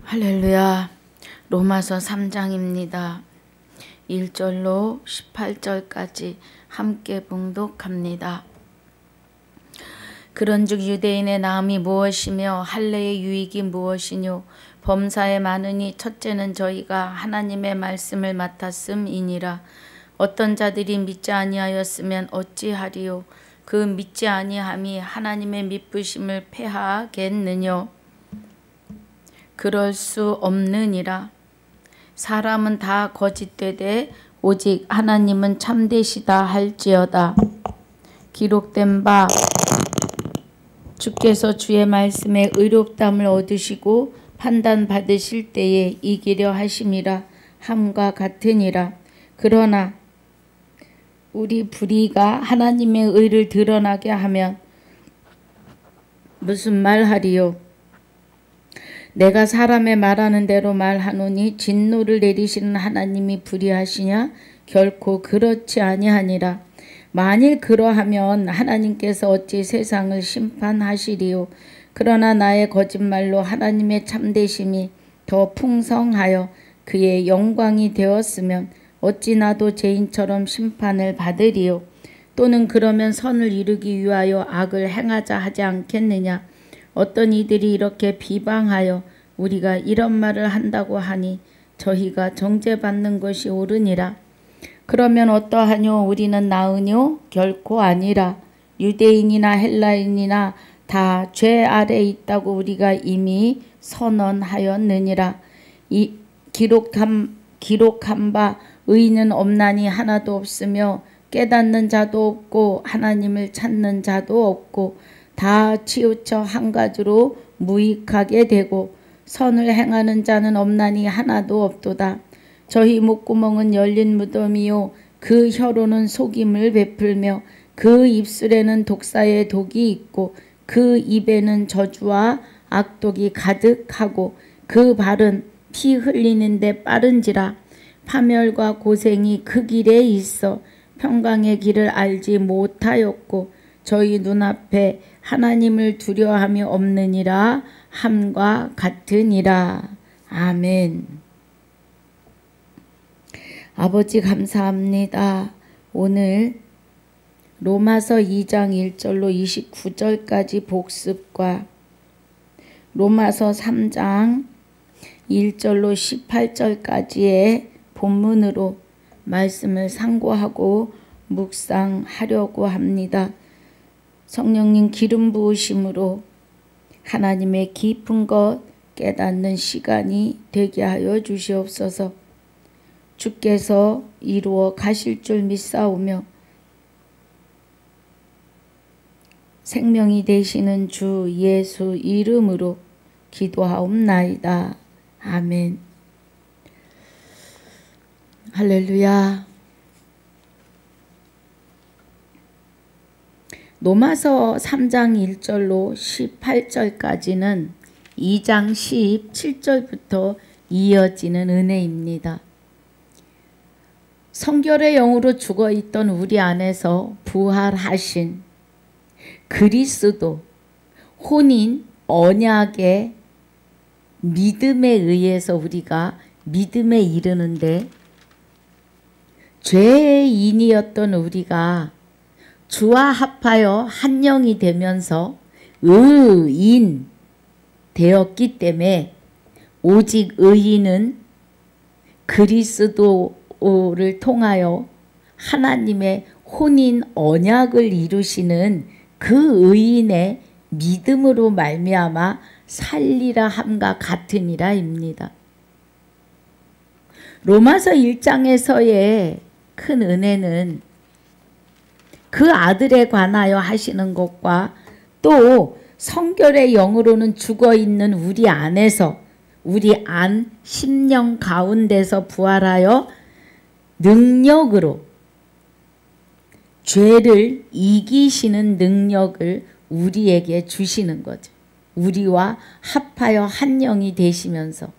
할렐루야. 로마서 3장입니다. 1절로 18절까지 함께 봉독합니다. 그런즉 유대인의 나음이 무엇이며 할례의 유익이 무엇이뇨? 범사에 많으니 첫째는 저희가 하나님의 말씀을 맡았음이니라. 어떤 자들이 믿지 아니하였으면 어찌하리요? 그 믿지 아니함이 하나님의 미쁘심을 패하겠느뇨? 그럴 수 없느니라. 사람은 다 거짓되되 오직 하나님은 참되시다 할지어다. 기록된 바 주께서 주의 말씀에 의롭담을 얻으시고 판단 받으실 때에 이기려 하심이라 함과 같으니라. 그러나 우리 불의가 하나님의 의를 드러나게 하면 무슨 말하리요? 내가 사람의 말하는 대로 말하노니 진노를 내리시는 하나님이 불의하시냐? 결코 그렇지 아니하니라. 만일 그러하면 하나님께서 어찌 세상을 심판하시리요? 그러나 나의 거짓말로 하나님의 참되심이 더 풍성하여 그의 영광이 되었으면 어찌 나도 죄인처럼 심판을 받으리요? 또는 그러면 선을 이루기 위하여 악을 행하자 하지 않겠느냐? 어떤 이들이 이렇게 비방하여 우리가 이런 말을 한다고 하니 저희가 정죄받는 것이 옳으니라. 그러면 어떠하뇨? 우리는 나으뇨? 결코 아니라. 유대인이나 헬라인이나 다 죄 아래 있다고 우리가 이미 선언하였느니라. 이 기록한 바 의인은 없나니 하나도 없으며 깨닫는 자도 없고 하나님을 찾는 자도 없고 다 치우쳐 한 가지로 무익하게 되고 선을 행하는 자는 없나니 하나도 없도다. 저희 목구멍은 열린 무덤이요 그 혀로는 속임을 베풀며 그 입술에는 독사의 독이 있고 그 입에는 저주와 악독이 가득하고 그 발은 피 흘리는데 빠른지라. 파멸과 고생이 그 길에 있어 평강의 길을 알지 못하였고 저희 눈앞에 하나님을 두려워함이 없느니라 함과 같으니라. 아멘. 아버지 감사합니다. 오늘 로마서 2장 1절로 29절까지 복습과 로마서 3장 1절로 18절까지의 본문으로 말씀을 상고하고 묵상하려고 합니다. 성령님 기름 부으심으로 하나님의 깊은 것 깨닫는 시간이 되게 하여 주시옵소서. 주께서 이루어 가실 줄 믿사오며 생명이 되시는 주 예수 이름으로 기도하옵나이다. 아멘. 할렐루야. 로마서 3장 1절로 18절까지는 2장 17절부터 이어지는 은혜입니다. 성결의 영으로 죽어있던 우리 안에서 부활하신 그리스도 혼인 언약의 믿음에 의해서 우리가 믿음에 이르는데 죄인이었던 우리가 주와 합하여 한 영이 되면서 의인 되었기 때문에 오직 의인은 그리스도를 통하여 하나님의 혼인 언약을 이루시는 그 의인의 믿음으로 말미암아 살리라 함과 같으니라입니다. 로마서 1장에서의 큰 은혜는 그 아들에 관하여 하시는 것과 또 성결의 영으로는 죽어있는 우리 안에서 우리 안 심령 가운데서 부활하여 능력으로 죄를 이기시는 능력을 우리에게 주시는 거죠. 우리와 합하여 한 영이 되시면서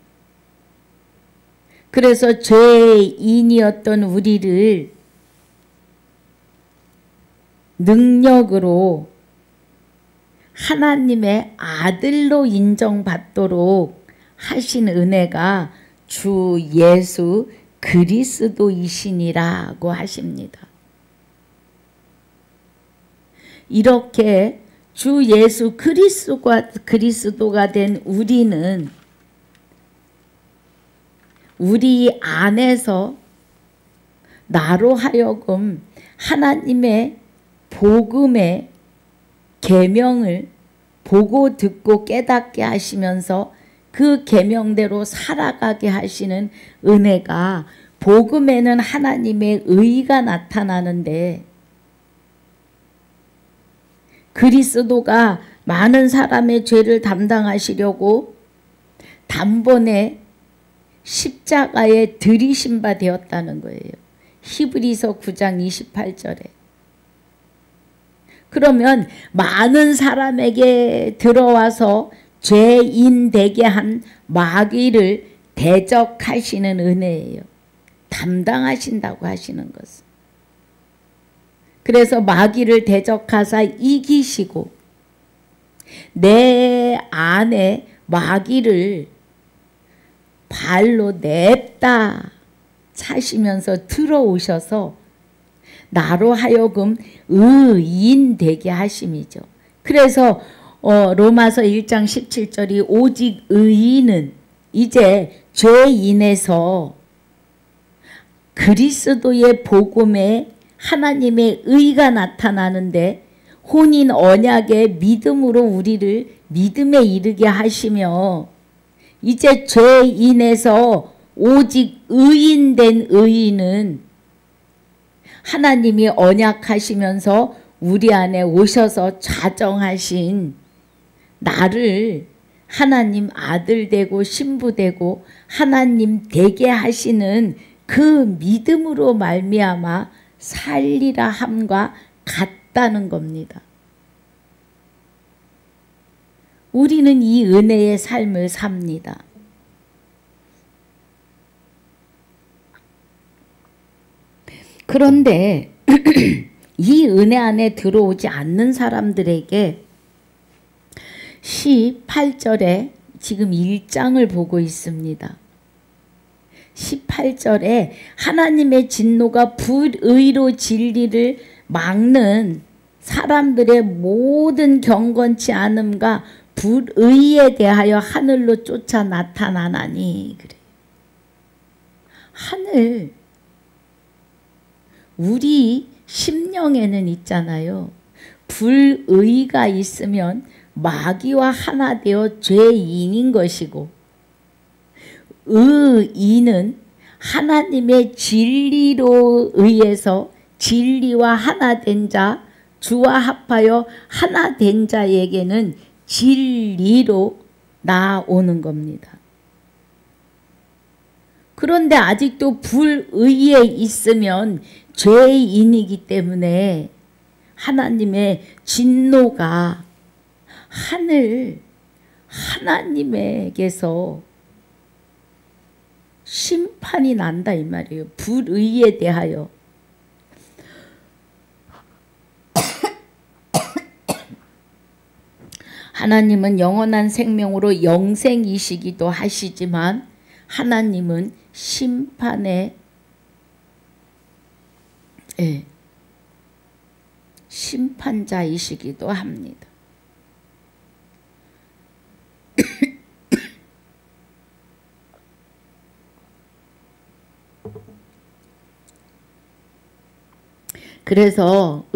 그래서 죄인이었던 우리를 능력으로 하나님의 아들로 인정받도록 하신 은혜가 주 예수 그리스도이시니라고 하십니다. 이렇게 주 예수 그리스도가 된 우리는 우리 안에서 나로 하여금 하나님의 복음의 계명을 보고 듣고 깨닫게 하시면서 그 계명대로 살아가게 하시는 은혜가, 복음에는 하나님의 의가 나타나는데 그리스도가 많은 사람의 죄를 담당하시려고 단번에 십자가에 들이신 바 되었다는 거예요. 히브리서 9장 28절에. 그러면 많은 사람에게 들어와서 죄인 되게 한 마귀를 대적하시는 은혜예요. 담당하신다고 하시는 것은. 그래서 마귀를 대적하사 이기시고 내 안에 마귀를 발로 냅다 차시면서 들어오셔서 나로 하여금 의인 되게 하심이죠. 그래서 로마서 1장 17절이 오직 의인은 이제 죄인에서 그리스도의 복음에 하나님의 의가 나타나는데 혼인 언약의 믿음으로 우리를 믿음에 이르게 하시며 이제 죄인에서 오직 의인된 의인은 하나님이 언약하시면서 우리 안에 오셔서 자정하신 나를 하나님 아들 되고 신부 되고 하나님 되게 하시는 그 믿음으로 말미암아 살리라 함과 같다는 겁니다. 우리는 이 은혜의 삶을 삽니다. 그런데 이 은혜 안에 들어오지 않는 사람들에게 18절에 지금 1장을 보고 있습니다. 18절에 하나님의 진노가 불의로 진리를 막는 사람들의 모든 경건치 않음과 불의에 대하여 하늘로 쫓아 나타나나니 그래. 하늘 우리 심령에는 있잖아요. 불의가 있으면 마귀와 하나 되어 죄인인 것이고 의인은 하나님의 진리로 의해서 진리와 하나 된 자, 주와 합하여 하나 된 자에게는 진리로 나오는 겁니다. 그런데 아직도 불의에 있으면 죄인이기 때문에 하나님의 진노가 하나님에게서 심판이 난다 이 말이에요. 불의에 대하여. 하나님은 영원한 생명으로 영생이시기도 하시지만 하나님은 심판의 심판자이시기도 합니다. 그래서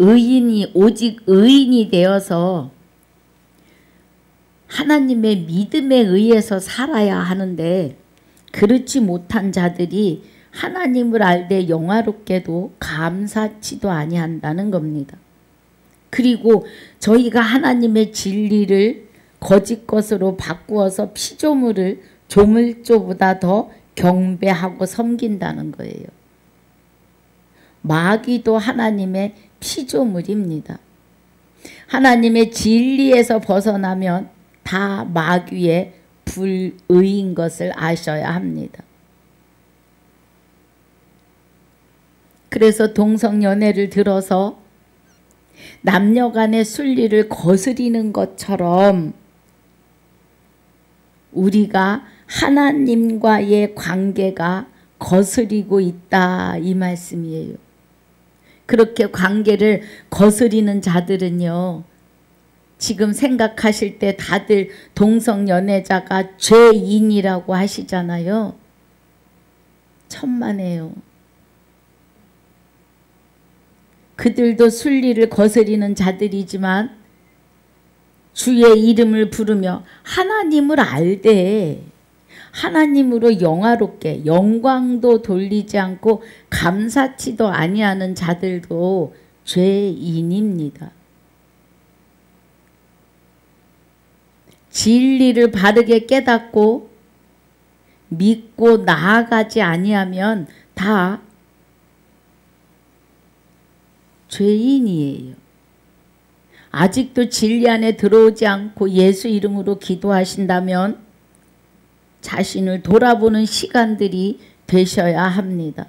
오직 의인이 되어서 하나님의 믿음에 의해서 살아야 하는데 그렇지 못한 자들이 하나님을 알되 영화롭게도 감사치도 아니한다는 겁니다. 그리고 저희가 하나님의 진리를 거짓 것으로 바꾸어서 피조물을 조물조보다 더 경배하고 섬긴다는 거예요. 마귀도 하나님의 피조물입니다. 하나님의 진리에서 벗어나면 다 마귀의 불의인 것을 아셔야 합니다. 그래서 동성연애를 들어서 남녀 간의 순리를 거스리는 것처럼 우리가 하나님과의 관계가 거스리고 있다 이 말씀이에요. 그렇게 관계를 거스리는 자들은요, 지금 생각하실 때 다들 동성연애자가 죄인이라고 하시잖아요. 천만에요. 그들도 순리를 거스리는 자들이지만 주의 이름을 부르며 하나님을 알되 하나님으로 영화롭게 영광도 돌리지 않고 감사치도 아니하는 자들도 죄인입니다. 진리를 바르게 깨닫고 믿고 나아가지 아니하면 다 죄인이에요. 아직도 진리 안에 들어오지 않고 예수 이름으로 기도하신다면 자신을 돌아보는 시간들이 되셔야 합니다.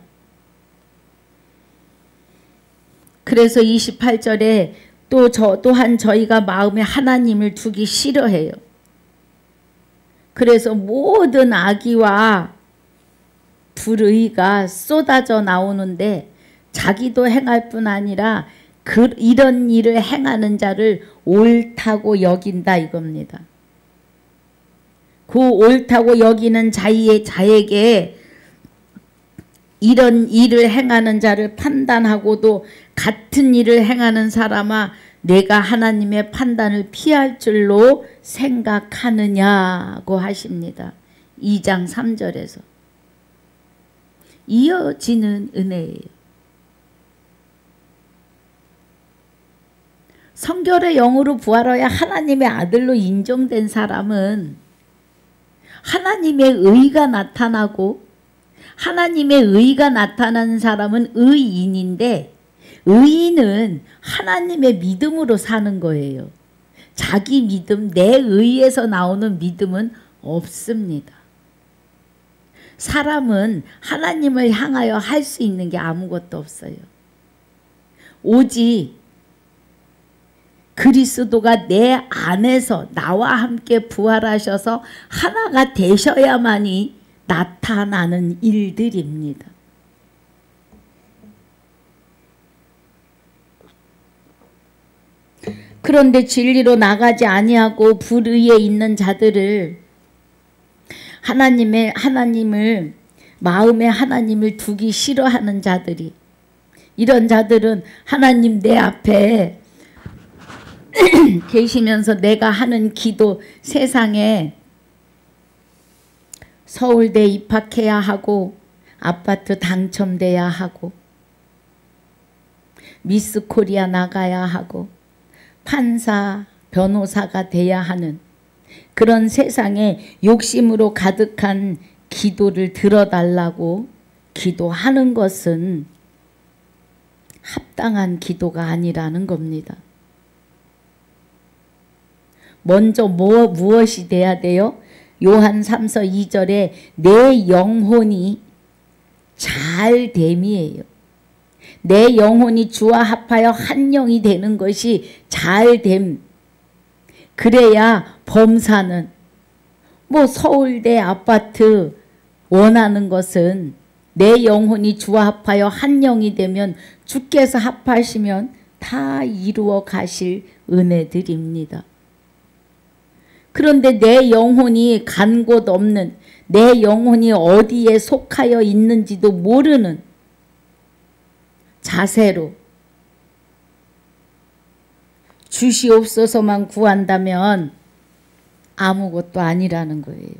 그래서 28절에 또한 저희가 마음에 하나님을 두기 싫어해요. 그래서 모든 악의와 불의가 쏟아져 나오는데 자기도 행할 뿐 아니라 이런 일을 행하는 자를 옳다고 여긴다 이겁니다. 그 옳다고 여기는 자에게 이런 일을 행하는 자를 판단하고도 같은 일을 행하는 사람아 내가 하나님의 판단을 피할 줄로 생각하느냐고 하십니다. 2장 3절에서. 이어지는 은혜예요. 성결의 영으로 부활하여 하나님의 아들로 인정된 사람은 하나님의 의가 나타나고 하나님의 의가 나타나는 사람은 의인인데 의인은 하나님의 믿음으로 사는 거예요. 자기 믿음, 내 의에서 나오는 믿음은 없습니다. 사람은 하나님을 향하여 할 수 있는 게 아무것도 없어요. 오직 그리스도가 내 안에서 나와 함께 부활하셔서 하나가 되셔야만이 나타나는 일들입니다. 그런데 진리로 나가지 아니하고 불의에 있는 자들을 마음에 하나님을 두기 싫어하는 자들이, 이런 자들은 하나님 내 앞에 계시면서 내가 하는 기도, 세상에 서울대 입학해야 하고 아파트 당첨돼야 하고 미스 코리아 나가야 하고 판사, 변호사가 돼야 하는 그런 세상에 욕심으로 가득한 기도를 들어달라고 기도하는 것은 합당한 기도가 아니라는 겁니다. 먼저 무엇이 돼야 돼요? 요한 3서 2절에 내 영혼이 잘 됨이에요. 내 영혼이 주와 합하여 한 영이 되는 것이 잘 됨. 그래야 범사는 서울대 아파트 원하는 것은 내 영혼이 주와 합하여 한 영이 되면 주께서 합하시면 다 이루어 가실 은혜들입니다. 그런데 내 영혼이 간 곳 없는, 내 영혼이 어디에 속하여 있는지도 모르는 자세로 주시옵소서만 구한다면 아무것도 아니라는 거예요.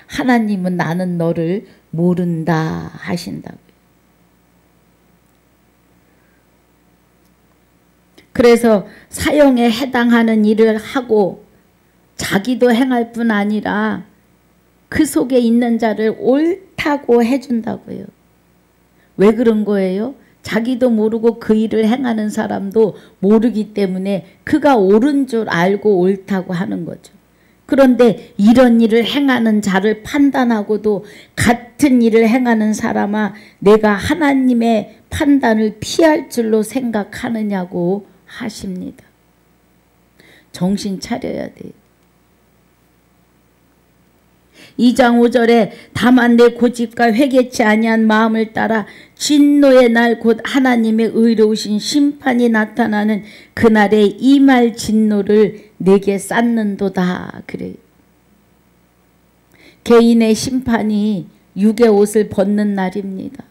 하나님은 나는 너를 모른다 하신다고요. 그래서 사형에 해당하는 일을 하고 자기도 행할 뿐 아니라 그 속에 있는 자를 옳다고 해준다고요. 왜 그런 거예요? 자기도 모르고 그 일을 행하는 사람도 모르기 때문에 그가 옳은 줄 알고 옳다고 하는 거죠. 그런데 이런 일을 행하는 자를 판단하고도 같은 일을 행하는 사람아 내가 하나님의 판단을 피할 줄로 생각하느냐고 하십니다. 정신 차려야 돼요. 2장 5절에 다만 내 고집과 회개치 아니한 마음을 따라 진노의 날 곧 하나님의 의로우신 심판이 나타나는 그날에 임할 진노를 내게 쌓는도다. 그래요. 개인의 심판이 육의 옷을 벗는 날입니다.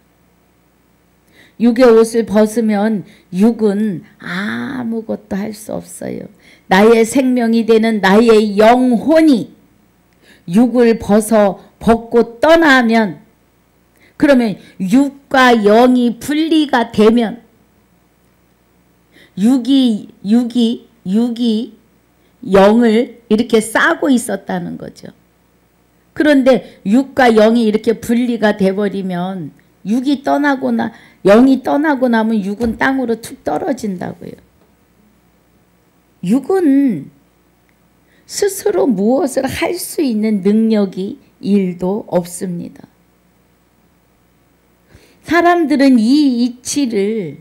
육의 옷을 벗으면 육은 아무것도 할 수 없어요. 나의 생명이 되는 나의 영혼이 육을 벗고 떠나면, 그러면 육과 영이 분리가 되면 육이 영을 이렇게 싸고 있었다는 거죠. 그런데 육과 영이 이렇게 분리가 돼버리면 영이 떠나고 나면 육은 땅으로 툭 떨어진다고요. 육은 스스로 무엇을 할 수 있는 능력이 1도 없습니다. 사람들은 이 이치를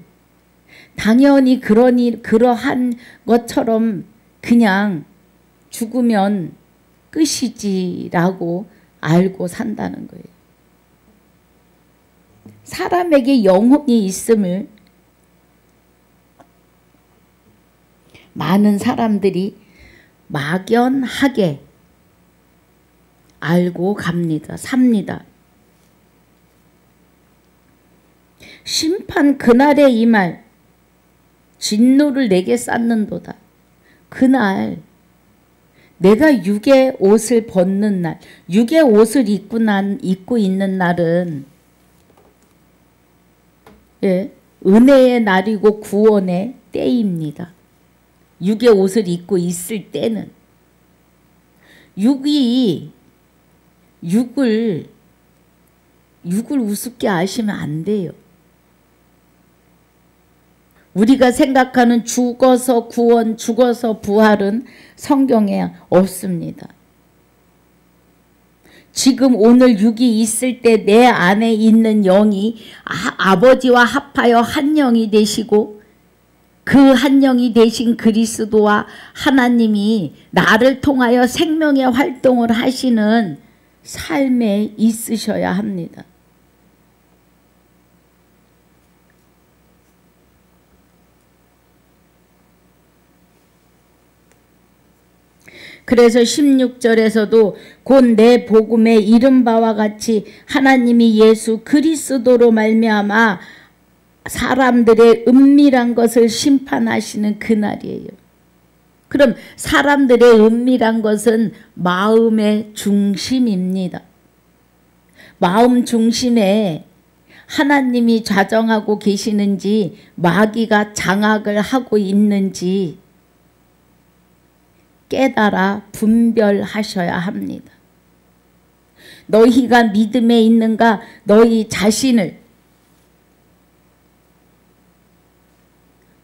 당연히 그러한 것처럼 그냥 죽으면 끝이지라고 알고 산다는 거예요. 사람에게 영혼이 있음을 많은 사람들이 막연하게 알고 삽니다. 심판 그날에 임할 진노를 내게 쌓는도다. 그날 내가 육의 옷을 벗는 날, 육의 옷을 입고 있는 날은 은혜의 날이고 구원의 때입니다. 육의 옷을 입고 있을 때는 육을 우습게 아시면 안 돼요. 우리가 생각하는 죽어서 구원, 죽어서 부활은 성경에 없습니다. 지금 오늘 육이 있을 때 내 안에 있는 영이 아버지와 합하여 한 영이 되시고 그 한 영이 되신 그리스도와 하나님이 나를 통하여 생명의 활동을 하시는 삶에 있으셔야 합니다. 그래서 16절에서도 곧 내 복음에 이른 바와 같이 하나님이 예수 그리스도로 말미암아 사람들의 은밀한 것을 심판하시는 그날이에요. 그럼 사람들의 은밀한 것은 마음의 중심입니다. 마음 중심에 하나님이 좌정하고 계시는지 마귀가 장악을 하고 있는지 깨달아 분별하셔야 합니다. 너희가 믿음에 있는가? 너희 자신을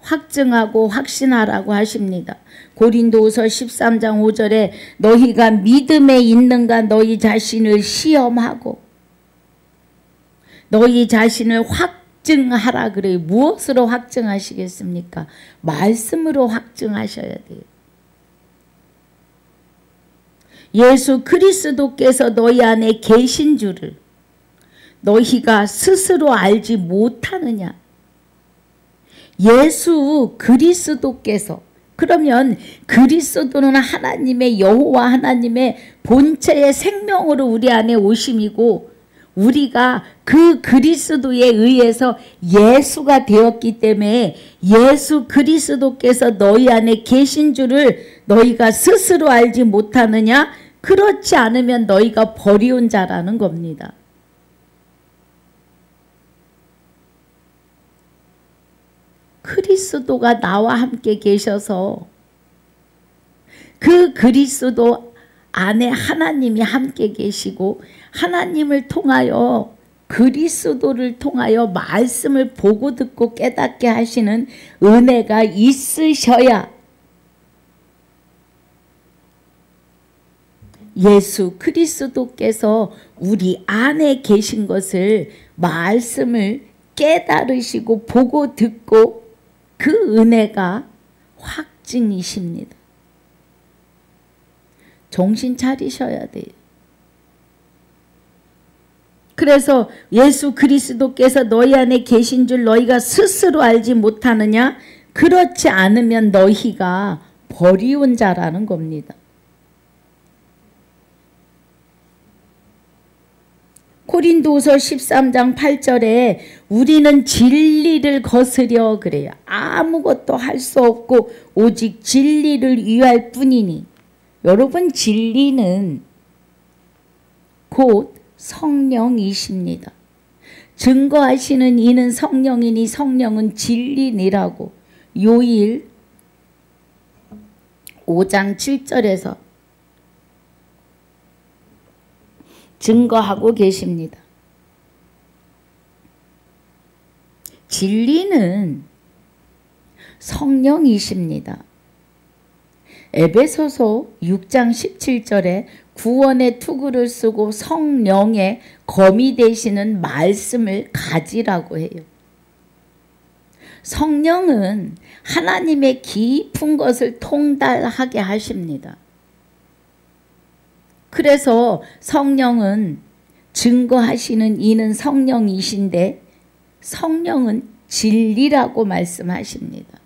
확증하고 확신하라고 하십니다. 고린도후서 13장 5절에 너희가 믿음에 있는가? 너희 자신을 시험하고 너희 자신을 확증하라 그래요. 무엇으로 확증하시겠습니까? 말씀으로 확증하셔야 돼요. 예수 그리스도께서 너희 안에 계신 줄을 너희가 스스로 알지 못하느냐. 예수 그리스도께서, 그러면 그리스도는 하나님의 여호와 하나님의 본체의 생명으로 우리 안에 오심이고 우리가 그 그리스도에 의해서 예수가 되었기 때문에 예수 그리스도께서 너희 안에 계신 줄을 너희가 스스로 알지 못하느냐? 그렇지 않으면 너희가 버리운 자라는 겁니다. 그리스도가 나와 함께 계셔서 그 그리스도 안에 하나님이 함께 계시고 하나님을 통하여 그리스도를 통하여 말씀을 보고 듣고 깨닫게 하시는 은혜가 있으셔야 예수 그리스도께서 우리 안에 계신 것을 말씀을 깨달으시고 보고 듣고 그 은혜가 확증이십니다. 정신 차리셔야 돼요. 그래서 예수 그리스도께서 너희 안에 계신 줄 너희가 스스로 알지 못하느냐? 그렇지 않으면 너희가 버리운 자라는 겁니다. 고린도후서 13장 8절에 우리는 진리를 거스려 그래요. 아무것도 할 수 없고 오직 진리를 위할 뿐이니. 여러분, 진리는 곧 성령이십니다. 증거하시는 이는 성령이니 성령은 진리니라고 요일 5장 7절에서 증거하고 계십니다. 진리는 성령이십니다. 에베소서 6장 17절에 구원의 투구를 쓰고 성령의 검이 되시는 말씀을 가지라고 해요. 성령은 하나님의 깊은 것을 통달하게 하십니다. 그래서 성령은 증거하시는 이는 성령이신데 성령은 진리라고 말씀하십니다.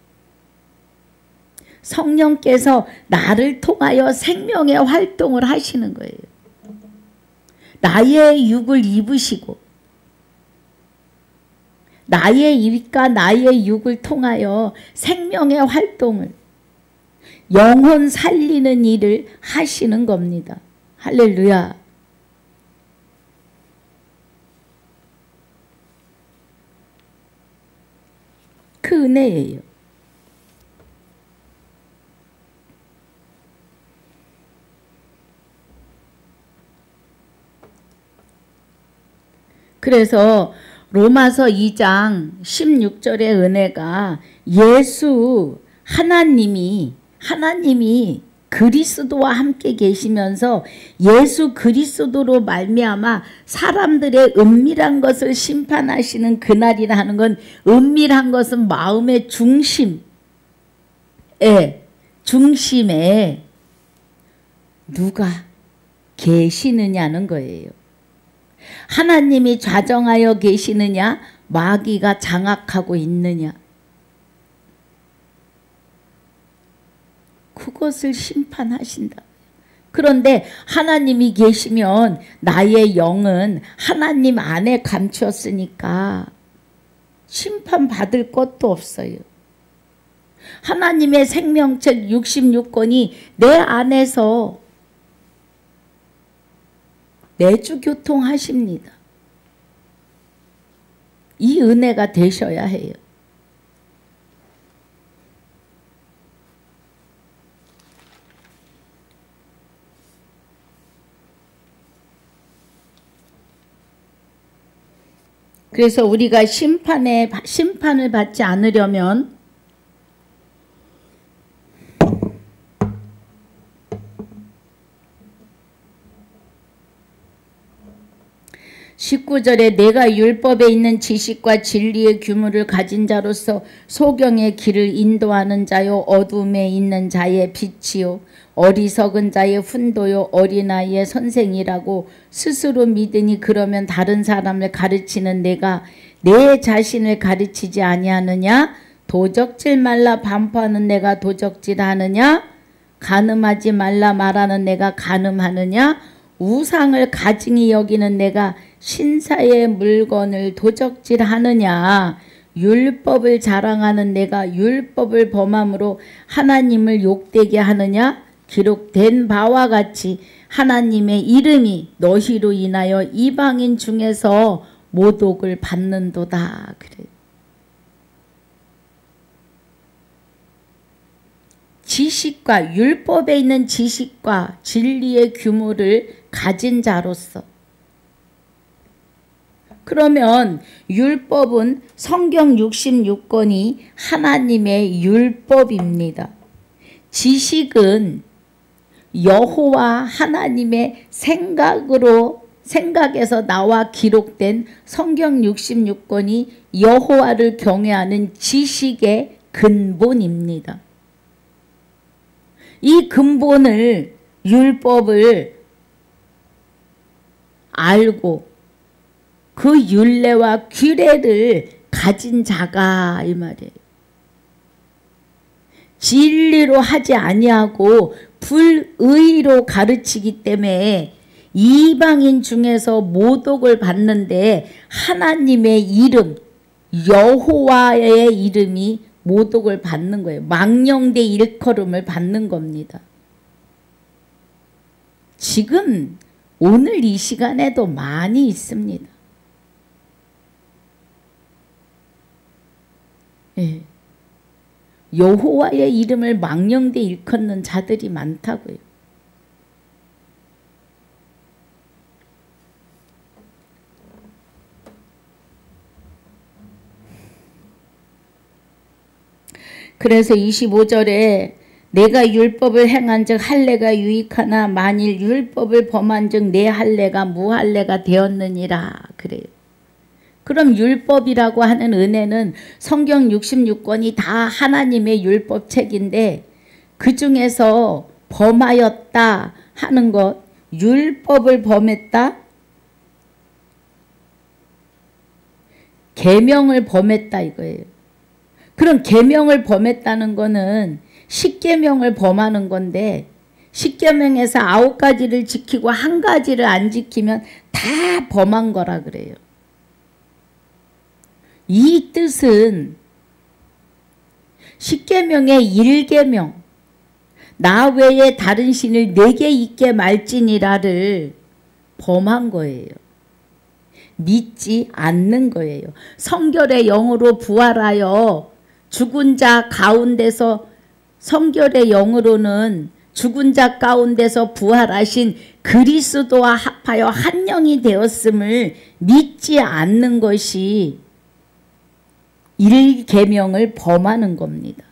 성령께서 나를 통하여 생명의 활동을 하시는 거예요. 나의 육을 입으시고 나의 입과 나의 육을 통하여 생명의 활동을 영혼 살리는 일을 하시는 겁니다. 할렐루야. 그 은혜예요. 그래서 로마서 2장 16절의 은혜가 예수 하나님이 그리스도와 함께 계시면서 예수 그리스도로 말미암아 사람들의 은밀한 것을 심판하시는 그날이라는 건, 은밀한 것은 마음의 중심에 누가 계시느냐는 거예요. 하나님이 좌정하여 계시느냐, 마귀가 장악하고 있느냐, 그것을 심판하신다. 그런데 하나님이 계시면 나의 영은 하나님 안에 감추었으니까 심판받을 것도 없어요. 하나님의 생명책 66권이 내 안에서 내주교통하십니다. 이 은혜가 되셔야 해요. 그래서 우리가 심판을 받지 않으려면 19절에 내가 율법에 있는 지식과 진리의 규모를 가진 자로서 소경의 길을 인도하는 자요, 어둠에 있는 자의 빛이요, 어리석은 자의 훈도요, 어린아이의 선생이라고 스스로 믿으니, 그러면 다른 사람을 가르치는 내가 내 자신을 가르치지 아니하느냐? 도적질 말라 반포하는 내가 도적질하느냐? 간음하지 말라 말하는 내가 간음하느냐? 우상을 가증히 여기는 내가 신사의 물건을 도적질하느냐? 율법을 자랑하는 내가 율법을 범함으로 하나님을 욕되게 하느냐? 기록된 바와 같이 하나님의 이름이 너희로 인하여 이방인 중에서 모독을 받는도다. 그래. 지식과 율법에 있는 지식과 진리의 규모를 가진 자로서, 그러면 율법은 성경 66권이 하나님의 율법입니다. 지식은 여호와 하나님의 생각에서 나와 기록된 성경 66권이 여호와를 경외하는 지식의 근본입니다. 이 근본을, 율법을 알고 그 율례와 규례를 가진 자가 이 말이에요. 진리로 하지 아니하고 불의로 가르치기 때문에 이방인 중에서 모독을 받는데 하나님의 이름, 여호와의 이름이 모독을 받는 거예요. 망령되 일컬음을 받는 겁니다. 지금 오늘 이 시간에도 많이 있습니다. 예. 여호와의 이름을 망령되 일컫는 자들이 많다고요. 그래서 25절에 내가 율법을 행한즉 할례가 유익하나 만일 율법을 범한즉 내 할례가 무할례가 되었느니라 그래요. 그럼 율법이라고 하는 은혜는 성경 66권이 다 하나님의 율법책인데 그 중에서 범하였다 하는 것, 율법을 범했다, 계명을 범했다 이거예요. 그럼 계명을 범했다는 거는 십계명을 범하는 건데 십계명에서 9가지를 지키고 1가지를 안 지키면 다 범한 거라 그래요. 이 뜻은 십계명의 1계명 나 외에 다른 신을 내게 있게 말지니라를 범한 거예요. 믿지 않는 거예요. 성결의 영으로 부활하여 죽은 자 가운데서 성결의 영으로는 죽은 자 가운데서 부활하신 그리스도와 합하여 한 영이 되었음을 믿지 않는 것이 1계명을 범하는 겁니다.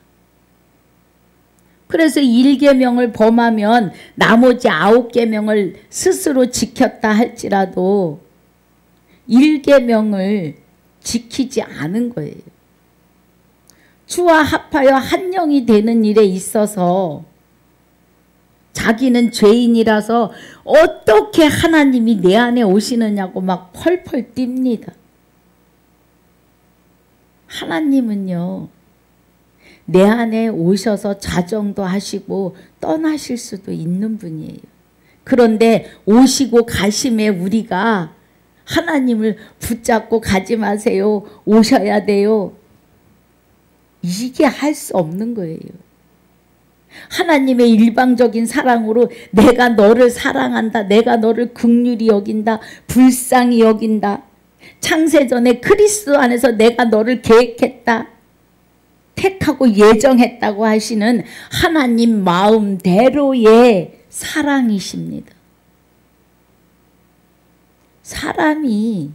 그래서 1계명을 범하면 나머지 9계명을 스스로 지켰다 할지라도 1계명을 지키지 않은 거예요. 주와 합하여 한 영이 되는 일에 있어서 자기는 죄인이라서 어떻게 하나님이 내 안에 오시느냐고 막 펄펄 뜁니다. 하나님은요, 내 안에 오셔서 자정도 하시고 떠나실 수도 있는 분이에요. 그런데 오시고 가심에 우리가 하나님을 붙잡고 가지 마세요. 오셔야 돼요. 이게 할 수 없는 거예요. 하나님의 일방적인 사랑으로 내가 너를 사랑한다. 내가 너를 긍휼히 여긴다. 불쌍히 여긴다. 창세전에 그리스도 안에서 내가 너를 계획했다. 택하고 예정했다고 하시는 하나님 마음대로의 사랑이십니다. 사람이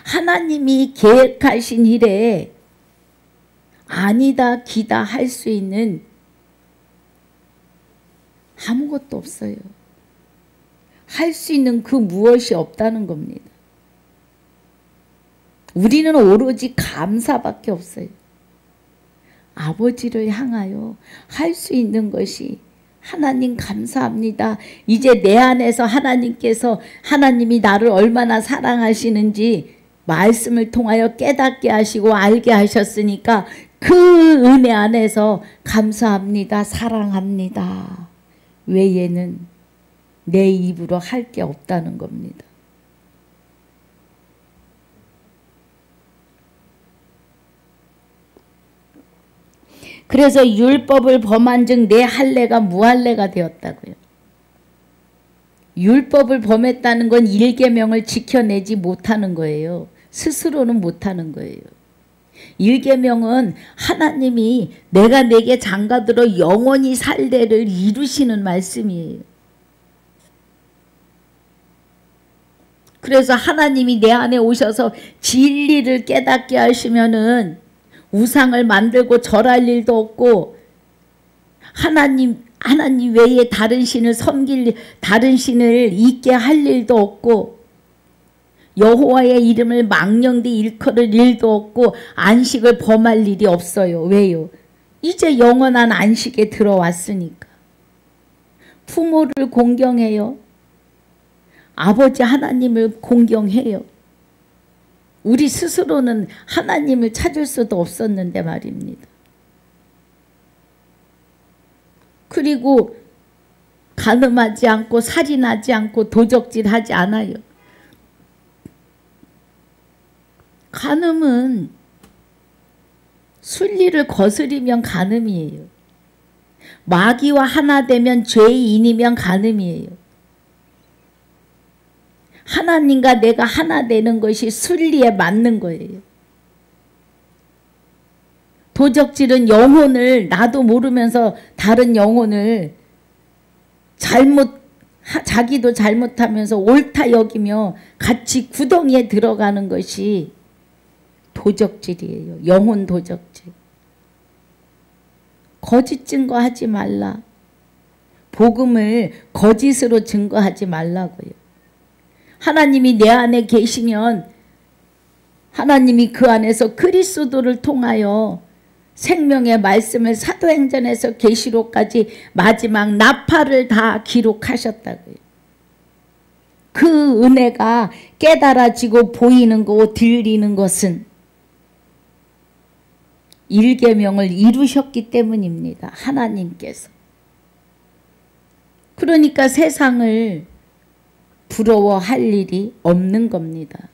하나님이 계획하신 일에 아니다 기다 할 수 있는 아무것도 없어요. 할 수 있는 그 무엇이 없다는 겁니다. 우리는 오로지 감사밖에 없어요. 아버지를 향하여 할 수 있는 것이 하나님 감사합니다. 이제 내 안에서 하나님께서 하나님이 나를 얼마나 사랑하시는지 말씀을 통하여 깨닫게 하시고 알게 하셨으니까 그 은혜 안에서 감사합니다. 사랑합니다. 외에는 내 입으로 할 게 없다는 겁니다. 그래서 율법을 범한즉 내 할례가 무할례가 되었다고요. 율법을 범했다는 건 1계명을 지켜내지 못하는 거예요. 스스로는 못하는 거예요. 1계명은 하나님이 내가 내게 장가들어 영원히 살되를 이루시는 말씀이에요. 그래서 하나님이 내 안에 오셔서 진리를 깨닫게 하시면은 우상을 만들고 절할 일도 없고 하나님 외에 다른 신을 섬길 다른 신을 잊게 할 일도 없고 여호와의 이름을 망령되 일컬을 일도 없고 안식을 범할 일이 없어요. 왜요? 이제 영원한 안식에 들어왔으니까. 부모를 공경해요. 아버지 하나님을 공경해요. 우리 스스로는 하나님을 찾을 수도 없었는데 말입니다. 그리고 간음하지 않고 살인하지 않고 도적질하지 않아요. 간음은 순리를 거스리면 간음이에요. 마귀와 하나 되면 죄인이면 간음이에요. 하나님과 내가 하나 되는 것이 순리에 맞는 거예요. 도적질은 영혼을 나도 모르면서 다른 영혼을 자기도 잘못하면서 옳다 여기며 같이 구덩이에 들어가는 것이 도적질이에요. 영혼 도적질. 거짓 증거하지 말라. 복음을 거짓으로 증거하지 말라고요. 하나님이 내 안에 계시면 하나님이 그 안에서 그리스도를 통하여 생명의 말씀을 사도행전에서 계시록까지 마지막 나팔을 다 기록하셨다고요. 그 은혜가 깨달아지고 보이는 거 들리는 것은 일계명을 이루셨기 때문입니다. 하나님께서. 그러니까 세상을 부러워할 일이 없는 겁니다.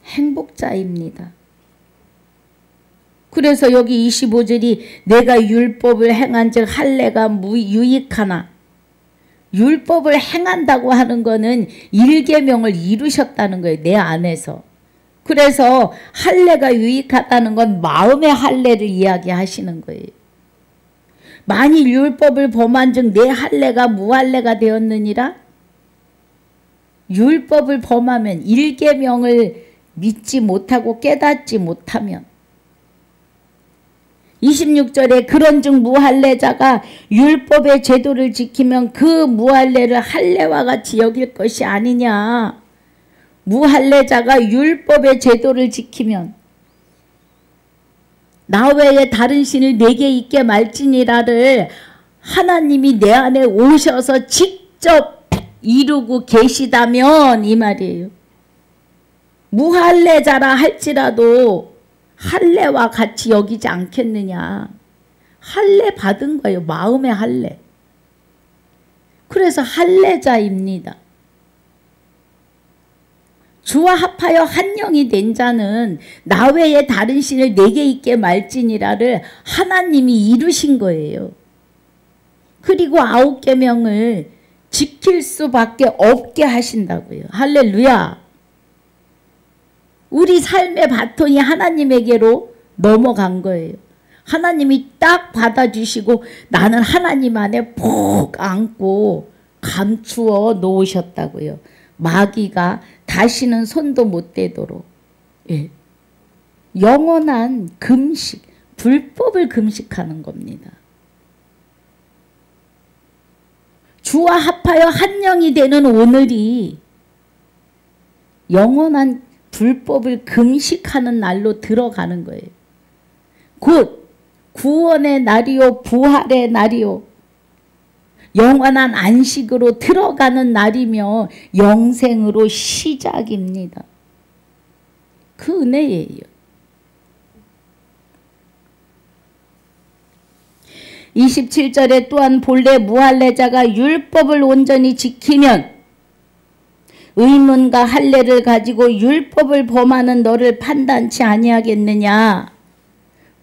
행복자입니다. 그래서 여기 25절이 내가 율법을 행한즉 할례가 무유익하나, 율법을 행한다고 하는 거는 일계명을 이루셨다는 거예요. 내 안에서. 그래서 할례가 유익하다는 건 마음의 할례를 이야기하시는 거예요. 만일 율법을 범한즉 내 할례가 무할례가 되었느니라. 율법을 범하면 일계명을 믿지 못하고 깨닫지 못하면 26절에 그런즉 무할례자가 율법의 제도를 지키면 그 무할례를 할례와 같이 여길 것이 아니냐. 무할례자가 율법의 제도를 지키면 나 외에 다른 신을 내게 있게 말지니라를 하나님이 내 안에 오셔서 직접 이루고 계시다면 이 말이에요. 무할례자라 할지라도 할례와 같이 여기지 않겠느냐. 할례 받은 거예요. 마음의 할례. 그래서 할례자입니다. 주와 합하여 한 영이 된 자는 나 외에 다른 신을 내게 있게 말지니라를 하나님이 이루신 거예요. 그리고 9계명을 지킬 수밖에 없게 하신다고요. 할렐루야. 우리 삶의 바톤이 하나님에게로 넘어간 거예요. 하나님이 딱 받아주시고 나는 하나님 안에 푹 안고 감추어 놓으셨다고요. 마귀가 다시는 손도 못 대도록. 예. 영원한 금식, 불법을 금식하는 겁니다. 주와 합하여 한 영이 되는 오늘이 영원한 불법을 금식하는 날로 들어가는 거예요. 곧 구원의 날이요 부활의 날이요 영원한 안식으로 들어가는 날이며 영생으로 시작입니다. 그 은혜예요. 27절에 또한 본래 무할례자가 율법을 온전히 지키면 의문과 할례를 가지고 율법을 범하는 너를 판단치 아니하겠느냐.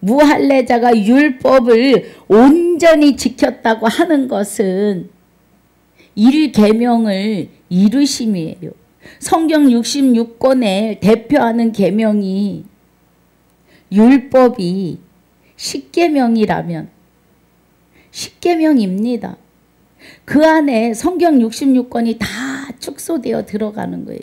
무할례자가 율법을 온전히 지켰다고 하는 것은 일계명을 이루심이에요. 성경 66권에 대표하는 계명이 율법이 10계명이라면 10계명입니다. 그 안에 성경 66권이 다 축소되어 들어가는 거예요.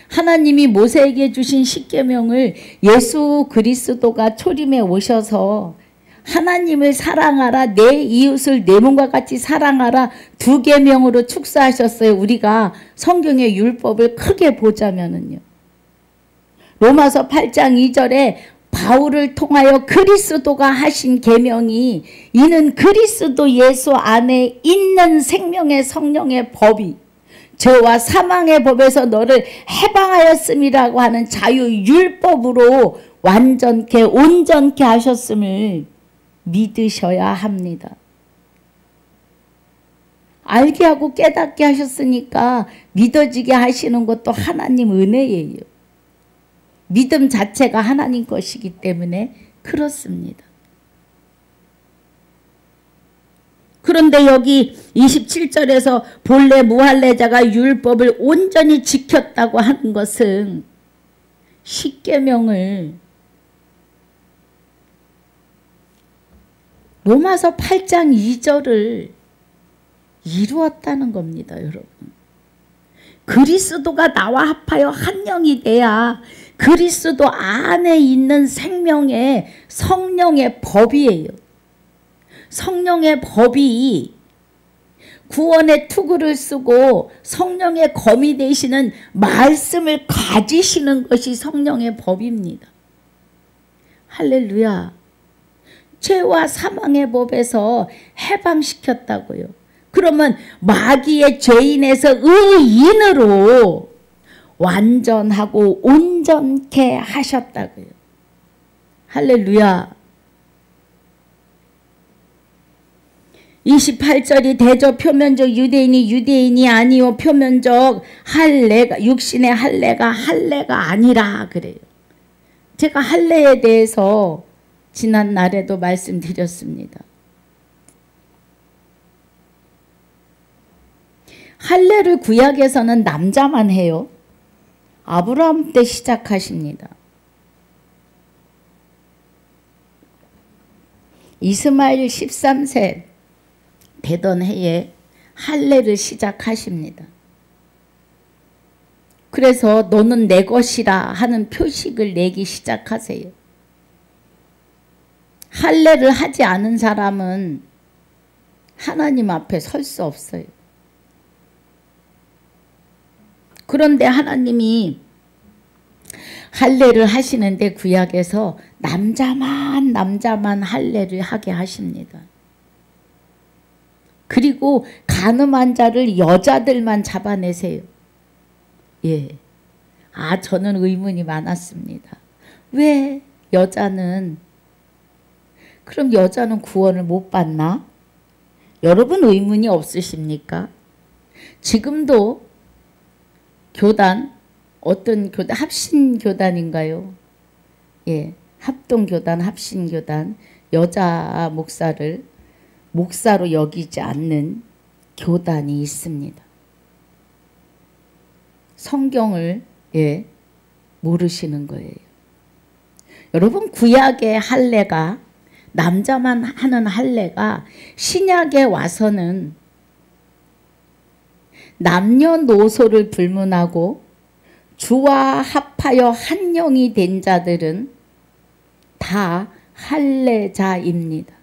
하나님이 모세에게 주신 10계명을 예수 그리스도가 초림해 오셔서 하나님을 사랑하라, 내 이웃을 내 몸과 같이 사랑하라 2계명으로 축소하셨어요. 우리가 성경의 율법을 크게 보자면은요. 로마서 8장 2절에 바울을 통하여 그리스도가 하신 계명이 이는 그리스도 예수 안에 있는 생명의 성령의 법이 죄와 사망의 법에서 너를 해방하였음이라고 하는 자유율법으로 완전케 온전케 하셨음을 믿으셔야 합니다. 알게 하고 깨닫게 하셨으니까 믿어지게 하시는 것도 하나님 은혜예요. 믿음 자체가 하나님 것이기 때문에 그렇습니다. 그런데 여기 27절에서 본래 무할례자가 율법을 온전히 지켰다고 하는 것은 십계명을 로마서 8장 2절을 이루었다는 겁니다, 여러분. 그리스도가 나와 합하여 한 영이 돼야 그리스도 안에 있는 생명의 성령의 법이에요. 성령의 법이 구원의 투구를 쓰고 성령의 검이 되시는 말씀을 가지시는 것이 성령의 법입니다. 할렐루야. 죄와 사망의 법에서 해방시켰다고요. 그러면 마귀의 죄인에서 의인으로 완전하고 온전케 하셨다고요. 할렐루야. 28절이 대저 표면적 유대인이 아니요 표면적 할례가 육신의 할례가 아니라 그래요. 제가 할례에 대해서 지난 날에도 말씀드렸습니다. 할례를 구약에서는 남자만 해요. 아브라함 때 시작하십니다. 이스마엘 13세 되던 해에 할례를 시작하십니다. 그래서 너는 내 것이라 하는 표식을 내기 시작하세요. 할례를 하지 않은 사람은 하나님 앞에 설 수 없어요. 그런데 하나님이 할례를 하시는데 구약에서 남자만 할례를 하게 하십니다. 그리고 간음한 자를 여자들만 잡아내세요. 예. 저는 의문이 많았습니다. 왜 여자는, 그럼 여자는 구원을 못 받나? 여러분 의문이 없으십니까? 지금도 교단, 어떤 교단, 합신교단인가요? 예, 합동교단, 합신교단, 여자 목사를 목사로 여기지 않는 교단이 있습니다. 성경을 모르시는 거예요. 여러분 구약의 할례가 남자만 하는 할례가 신약에 와서는 남녀노소를 불문하고 주와 합하여 한 영이 된 자들은 다 할례자입니다.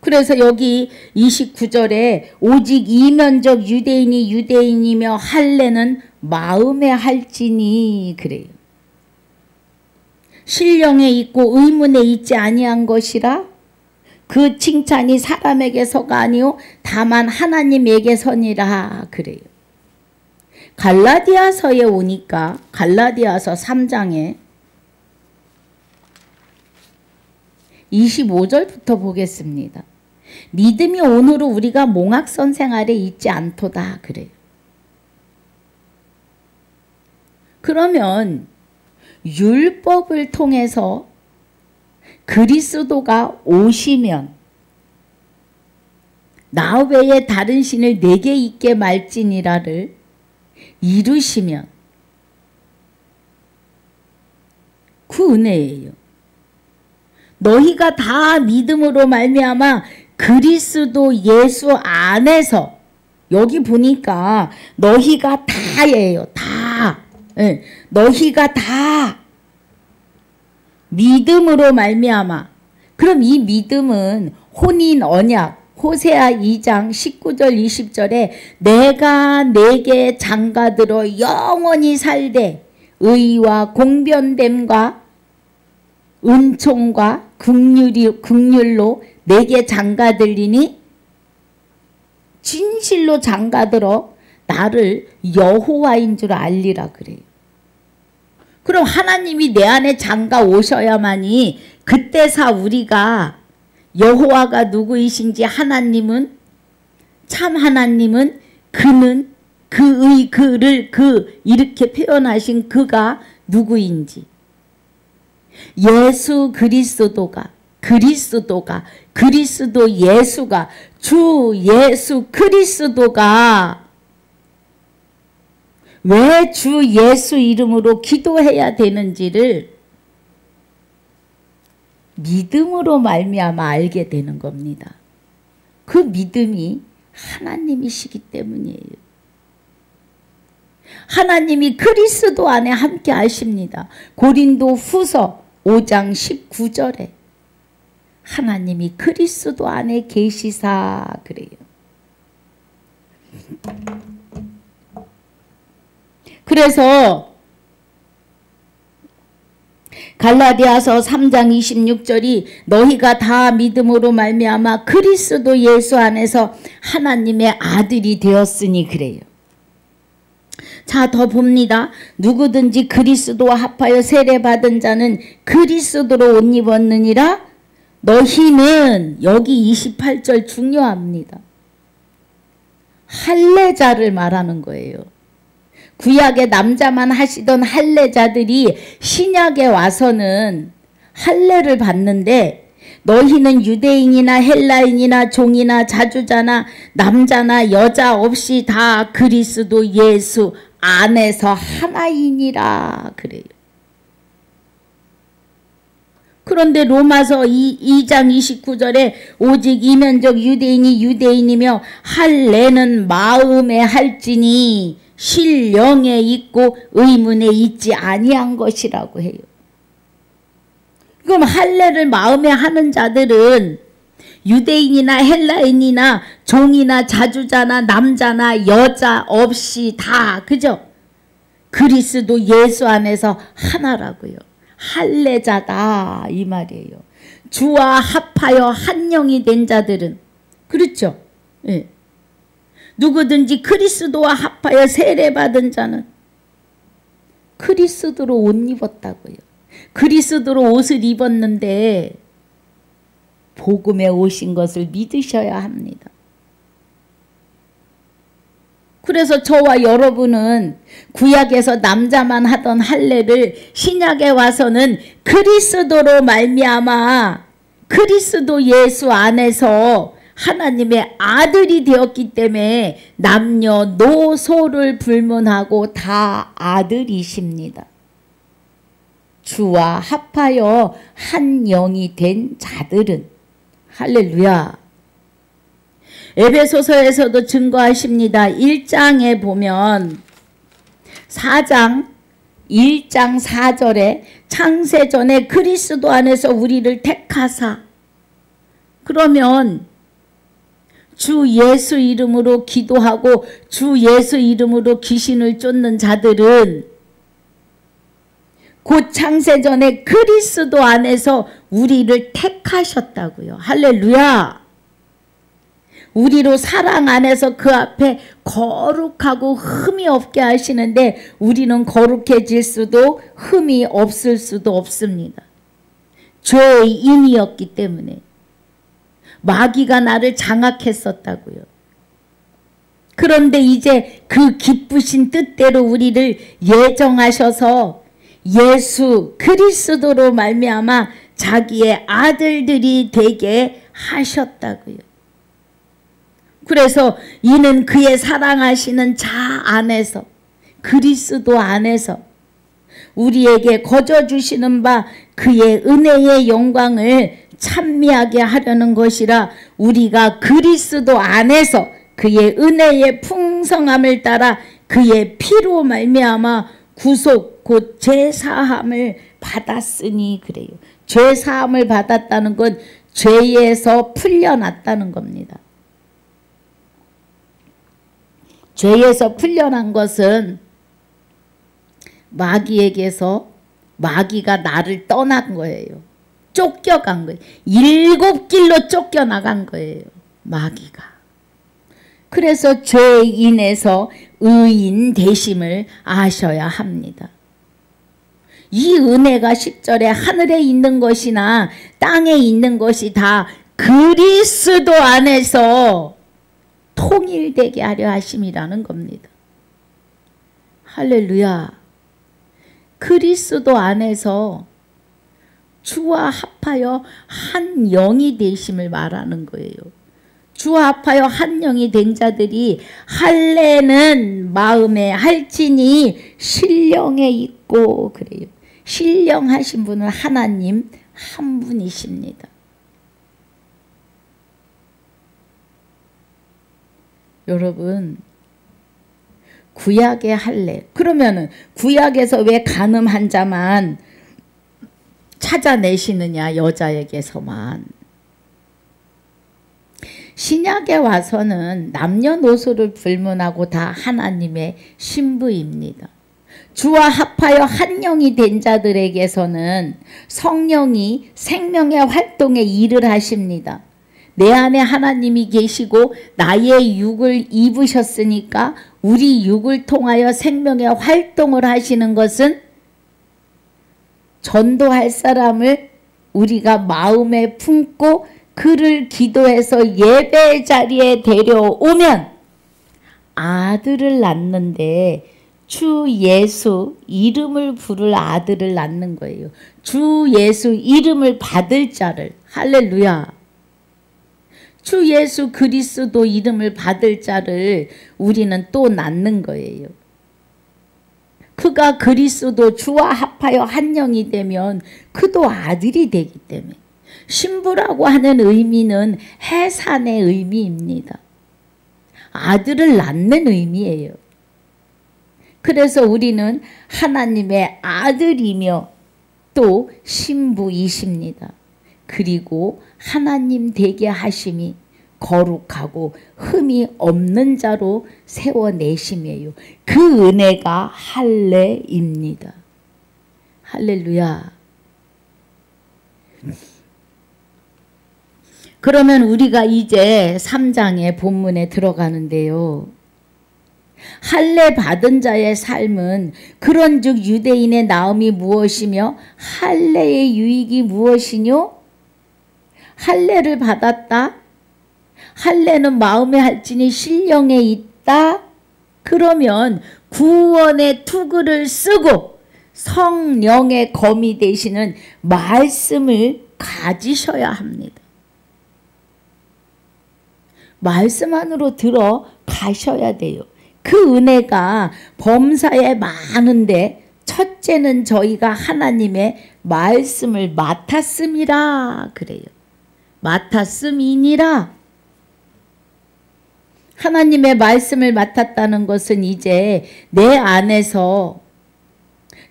그래서 여기 29절에 오직 이면적 유대인이 유대인이며 할례는 마음에 할지니 그래요. 신령에 있고 의문에 있지 아니한 것이라 그 칭찬이 사람에게서가 아니요 다만 하나님에게서니라 그래요. 갈라디아서에 오니까 갈라디아서 3장에 25절부터 보겠습니다. 믿음이 오늘은 우리가 몽학선생 아래 있지 않도다 그래요. 그러면 율법을 통해서 그리스도가 오시면 나 외에 다른 신을 내게 있게 말지니라를 이루시면 그 은혜예요. 너희가 다 믿음으로 말미암아 그리스도 예수 안에서, 여기 보니까 너희가 다예요. 다. 네. 너희가 다 믿음으로 말미암아. 그럼 이 믿음은 혼인 언약, 호세아 2장 19절 20절에 내가 내게 장가들어 영원히 살되 의와 공변됨과 은총과 긍휼로 내게 장가들리니 진실로 장가들어 나를 여호와인 줄 알리라 그래요. 그럼 하나님이 내 안에 장가 오셔야만이 그때사 우리가 여호와가 누구이신지, 하나님은, 참 하나님은, 그는, 그를, 이렇게 표현하신 그가 누구인지, 예수 그리스도가, 그리스도 예수가, 주 예수 그리스도가 왜 주 예수 이름으로 기도해야 되는지를 믿음으로 말미암아 알게 되는 겁니다. 그 믿음이 하나님이시기 때문이에요. 하나님이 그리스도 안에 함께 하십니다. 고린도 후서 5장 19절에 하나님이 그리스도 안에 계시사 그래요. 그래서 갈라디아서 3장 26절이 너희가 다 믿음으로 말미암아 그리스도 예수 안에서 하나님의 아들이 되었으니 그래요. 자, 더 봅니다. 누구든지 그리스도와 합하여 세례받은 자는 그리스도로 옷 입었느니라. 너희는, 여기 28절 중요합니다. 할례자를 말하는 거예요. 구약의 남자만 하시던 할례자들이 신약에 와서는 할례를 받는데, 너희는 유대인이나 헬라인이나 종이나 자주자나 남자나 여자 없이 다 그리스도 예수 안에서 하나이니라 그래요. 그런데 로마서 2장 29절에 오직 이면적 유대인이 유대인이며 할례는 마음에 할지니 실령에 있고 의문에 있지 아니한 것이라고 해요. 그럼 할례를 마음에 하는 자들은 유대인이나 헬라인이나 종이나 자주자나 남자나 여자 없이 다, 그죠? 그리스도 예수 안에서 하나라고요. 할례자다 이 말이에요. 주와 합하여 한 영이 된 자들은, 그렇죠? 예. 누구든지 그리스도와 합하여 세례받은 자는 그리스도로 옷 입었다고요. 그리스도로 옷을 입었는데 복음에 오신 것을 믿으셔야 합니다. 그래서 저와 여러분은 구약에서 남자만 하던 할례를 신약에 와서는 그리스도로 말미암아 그리스도 예수 안에서 하나님의 아들이 되었기 때문에 남녀노소를 불문하고 다 아들이십니다. 주와 합하여 한 영이 된 자들은, 할렐루야. 에베소서에서도 증거하십니다. 1장에 보면 4장 1장 4절에 창세전에 그리스도 안에서 우리를 택하사, 그러면 주 예수 이름으로 기도하고 주 예수 이름으로 귀신을 쫓는 자들은 곧 창세전에 그리스도 안에서 우리를 택하셨다고요. 할렐루야. 우리로 사랑 안에서 그 앞에 거룩하고 흠이 없게 하시는데 우리는 거룩해질 수도 흠이 없을 수도 없습니다. 죄인이었기 때문에. 마귀가 나를 장악했었다고요. 그런데 이제 그 기쁘신 뜻대로 우리를 예정하셔서 예수 그리스도로 말미암아 자기의 아들들이 되게 하셨다고요. 그래서 이는 그의 사랑하시는 자 안에서, 그리스도 안에서 우리에게 거저 주시는 바 그의 은혜의 영광을 찬미하게 하려는 것이라. 우리가 그리스도 안에서 그의 은혜의 풍성함을 따라 그의 피로 말미암아 구속 곧 죄사함을 받았으니 그래요. 죄사함을 받았다는 건 죄에서 풀려났다는 겁니다. 죄에서 풀려난 것은 마귀에게서, 마귀가 나를 떠난 거예요. 쫓겨간 거예요. 7 길로 쫓겨나간 거예요. 마귀가. 그래서 죄인에서 의인 되심을 아셔야 합니다. 이 은혜가 10절에 하늘에 있는 것이나 땅에 있는 것이 다 그리스도 안에서 통일되게 하려 하심이라는 겁니다. 할렐루야. 그리스도 안에서 주와 합하여 한 영이 되심을 말하는 거예요. 주와 합하여 한 영이 된 자들이 할례는 마음에 할지니 신령에 있고 그래요. 신령하신 분은 하나님 한 분이십니다. 여러분, 구약의 할례, 그러면은 구약에서 왜 간음 한 자만 찾아내시느냐, 여자에게서만. 신약에 와서는 남녀노소를 불문하고 다 하나님의 신부입니다. 주와 합하여 한 영이 된 자들에게서는 성령이 생명의 활동에 일을 하십니다. 내 안에 하나님이 계시고 나의 육을 입으셨으니까 우리 육을 통하여 생명의 활동을 하시는 것은 전도할 사람을 우리가 마음에 품고 그를 기도해서 예배 자리에 데려오면 아들을 낳는데 주 예수 이름을 부를 아들을 낳는 거예요. 주 예수 이름을 받을 자를, 할렐루야. 주 예수 그리스도 이름을 받을 자를 우리는 또 낳는 거예요. 그가 그리스도 주와 합하여 한 영이 되면 그도 아들이 되기 때문에 신부라고 하는 의미는 해산의 의미입니다. 아들을 낳는 의미예요. 그래서 우리는 하나님의 아들이며 또 신부이십니다. 그리고 하나님 되게 하심이 거룩하고 흠이 없는 자로 세워내심이에요. 그 은혜가 할례입니다. 할렐루야. 그러면 우리가 이제 3장의 본문에 들어가는데요. 할례 받은 자의 삶은 그런즉 유대인의 나음이 무엇이며 할례의 유익이 무엇이뇨? 할례를 받았다. 할례는 마음에 할지니 신령에 있다. 그러면 구원의 투구를 쓰고 성령의 검이 되시는 말씀을 가지셔야 합니다. 말씀 안으로 들어가셔야 돼요. 그 은혜가 범사에 많은데 첫째는 저희가 하나님의 말씀을 맡았음이라 그래요. 맡았음이니라. 하나님의 말씀을 맡았다는 것은 이제 내 안에서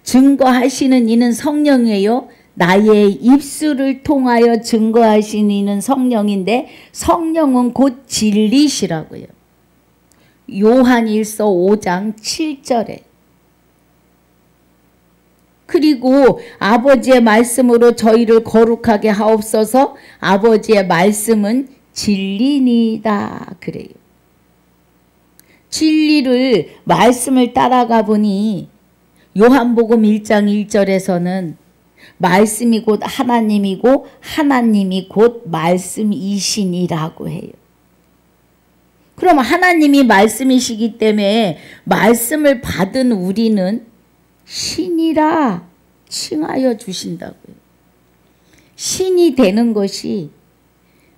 증거하시는 이는 성령이에요. 나의 입술을 통하여 증거하시는 이는 성령인데 성령은 곧 진리시라고요. 요한일서 5장 7절에 그리고 아버지의 말씀으로 저희를 거룩하게 하옵소서. 아버지의 말씀은 진리니이다 그래요. 진리를 말씀을 따라가 보니 요한복음 1장 1절에서는 말씀이 곧 하나님이고 하나님이 곧 말씀이시니라고 해요. 그럼 하나님이 말씀이시기 때문에 말씀을 받은 우리는 신이라 칭하여 주신다고요. 신이 되는 것이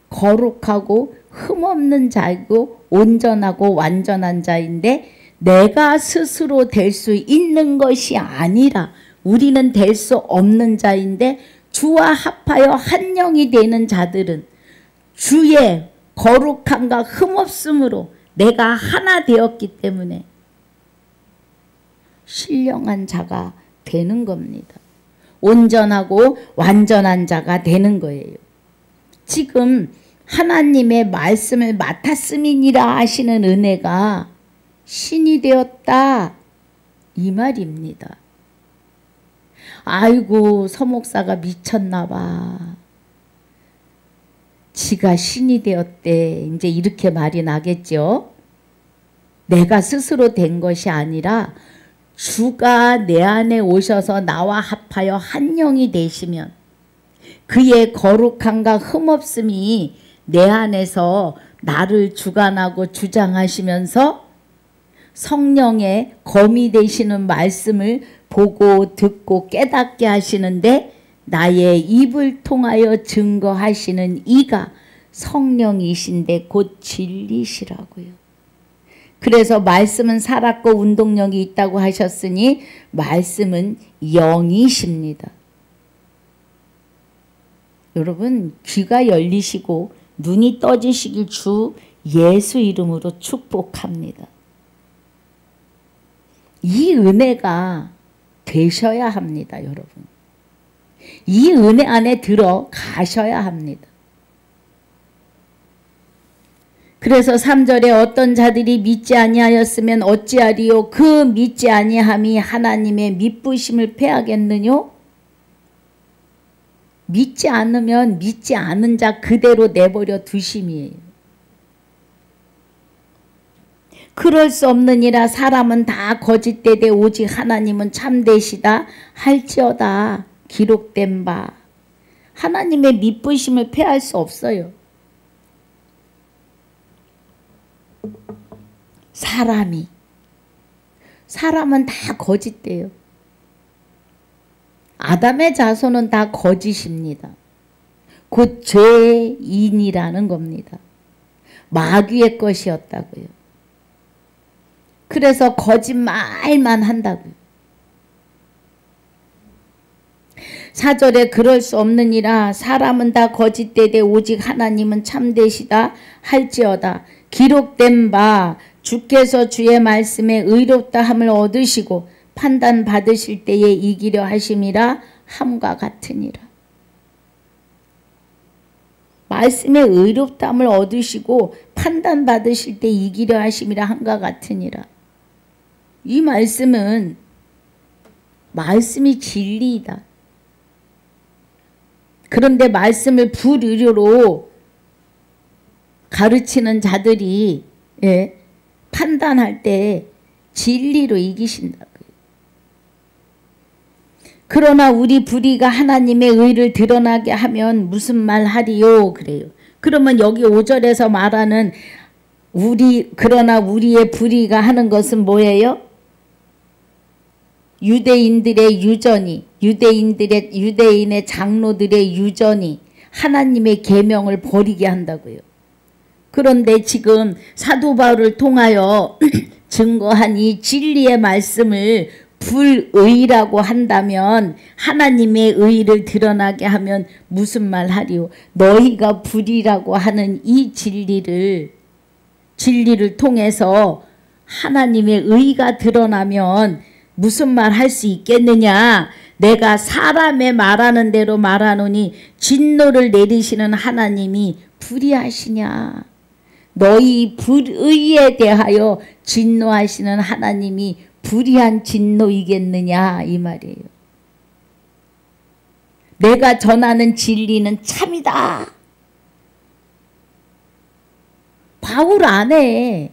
거룩하고 흠없는 자이고 온전하고 완전한 자인데 내가 스스로 될 수 있는 것이 아니라 우리는 될 수 없는 자인데 주와 합하여 한 영이 되는 자들은 주의 거룩함과 흠없음으로 내가 하나 되었기 때문에 신령한 자가 되는 겁니다. 온전하고 완전한 자가 되는 거예요. 지금 하나님의 말씀을 맡았음이니라 하시는 은혜가 신이 되었다 이 말입니다. 아이고 서목사가 미쳤나 봐. 지가 신이 되었대. 이제 이렇게 말이 나겠죠. 내가 스스로 된 것이 아니라 주가 내 안에 오셔서 나와 합하여 한 영이 되시면 그의 거룩함과 흠없음이 내 안에서 나를 주관하고 주장하시면서 성령의 검이 되시는 말씀을 보고 듣고 깨닫게 하시는데 나의 입을 통하여 증거하시는 이가 성령이신데 곧 진리시라고요. 그래서 말씀은 살았고 운동력이 있다고 하셨으니 말씀은 영이십니다. 여러분 귀가 열리시고 눈이 떠지시길 주 예수 이름으로 축복합니다. 이 은혜가 되셔야 합니다, 여러분. 이 은혜 안에 들어가셔야 합니다. 그래서 3절에 어떤 자들이 믿지 아니하였으면 어찌하리요? 그 믿지 아니함이 하나님의 미쁘심을 패하겠느뇨? 믿지 않으면 믿지 않은 자 그대로 내버려 두심이에요. 그럴 수 없느니라 사람은 다 거짓되되 오직 하나님은 참되시다 할지어다 기록된 바. 하나님의 미쁘심을 패할 수 없어요. 사람은 다 거짓돼요. 아담의 자손은 다 거짓입니다. 곧 죄인이라는 겁니다. 마귀의 것이었다고요. 그래서 거짓말만 한다고요. 4절에 그럴 수 없느니라 사람은 다 거짓되되 오직 하나님은 참되시다 할지어다 기록된 바 주께서 주의 말씀에 의롭다 함을 얻으시고 판단 받으실 때에 이기려 하심이라 함과 같으니라. 말씀에 의롭다 함을 얻으시고 판단 받으실 때 이기려 하심이라 함과 같으니라. 이 말씀은 말씀이 진리이다. 그런데 말씀을 불의료로 가르치는 자들이 판단할 때 진리로 이기신다고요. 그러나 우리 불의가 하나님의 의를 드러나게 하면 무슨 말 하리요? 그래요. 그러면 여기 5절에서 말하는 그러나 우리의 불의가 하는 것은 뭐예요? 유대인의 장로들의 유전이 하나님의 계명을 버리게 한다고요. 그런데 지금 사도 바울을 통하여 증거한 이 진리의 말씀을 불의라고 한다면 하나님의 의를 드러나게 하면 무슨 말 하리요? 너희가 불의라고 하는 이 진리를 통해서 하나님의 의가 드러나면 무슨 말 할 수 있겠느냐? 내가 사람의 말하는 대로 말하노니 진노를 내리시는 하나님이 불의하시냐? 너희 불의에 대하여 진노하시는 하나님이 불의한 진노이겠느냐 이 말이에요. 내가 전하는 진리는 참이다. 바울 안에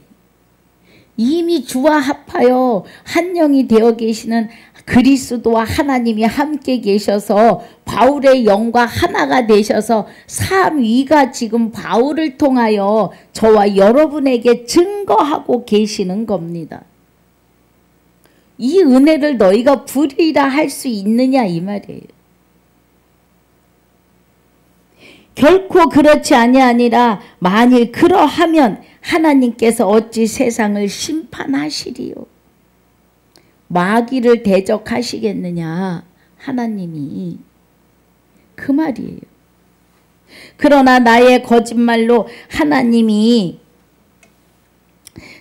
이미 주와 합하여 한 영이 되어 계시는 그리스도와 하나님이 함께 계셔서 바울의 영과 하나가 되셔서 삼위가 지금 바울을 통하여 저와 여러분에게 증거하고 계시는 겁니다. 이 은혜를 너희가 불의라 할 수 있느냐 이 말이에요. 결코 그렇지 아니하니라. 만일 그러하면 하나님께서 어찌 세상을 심판하시리요. 마귀를 대적하시겠느냐 하나님이 그 말이에요. 그러나 나의 거짓말로 하나님이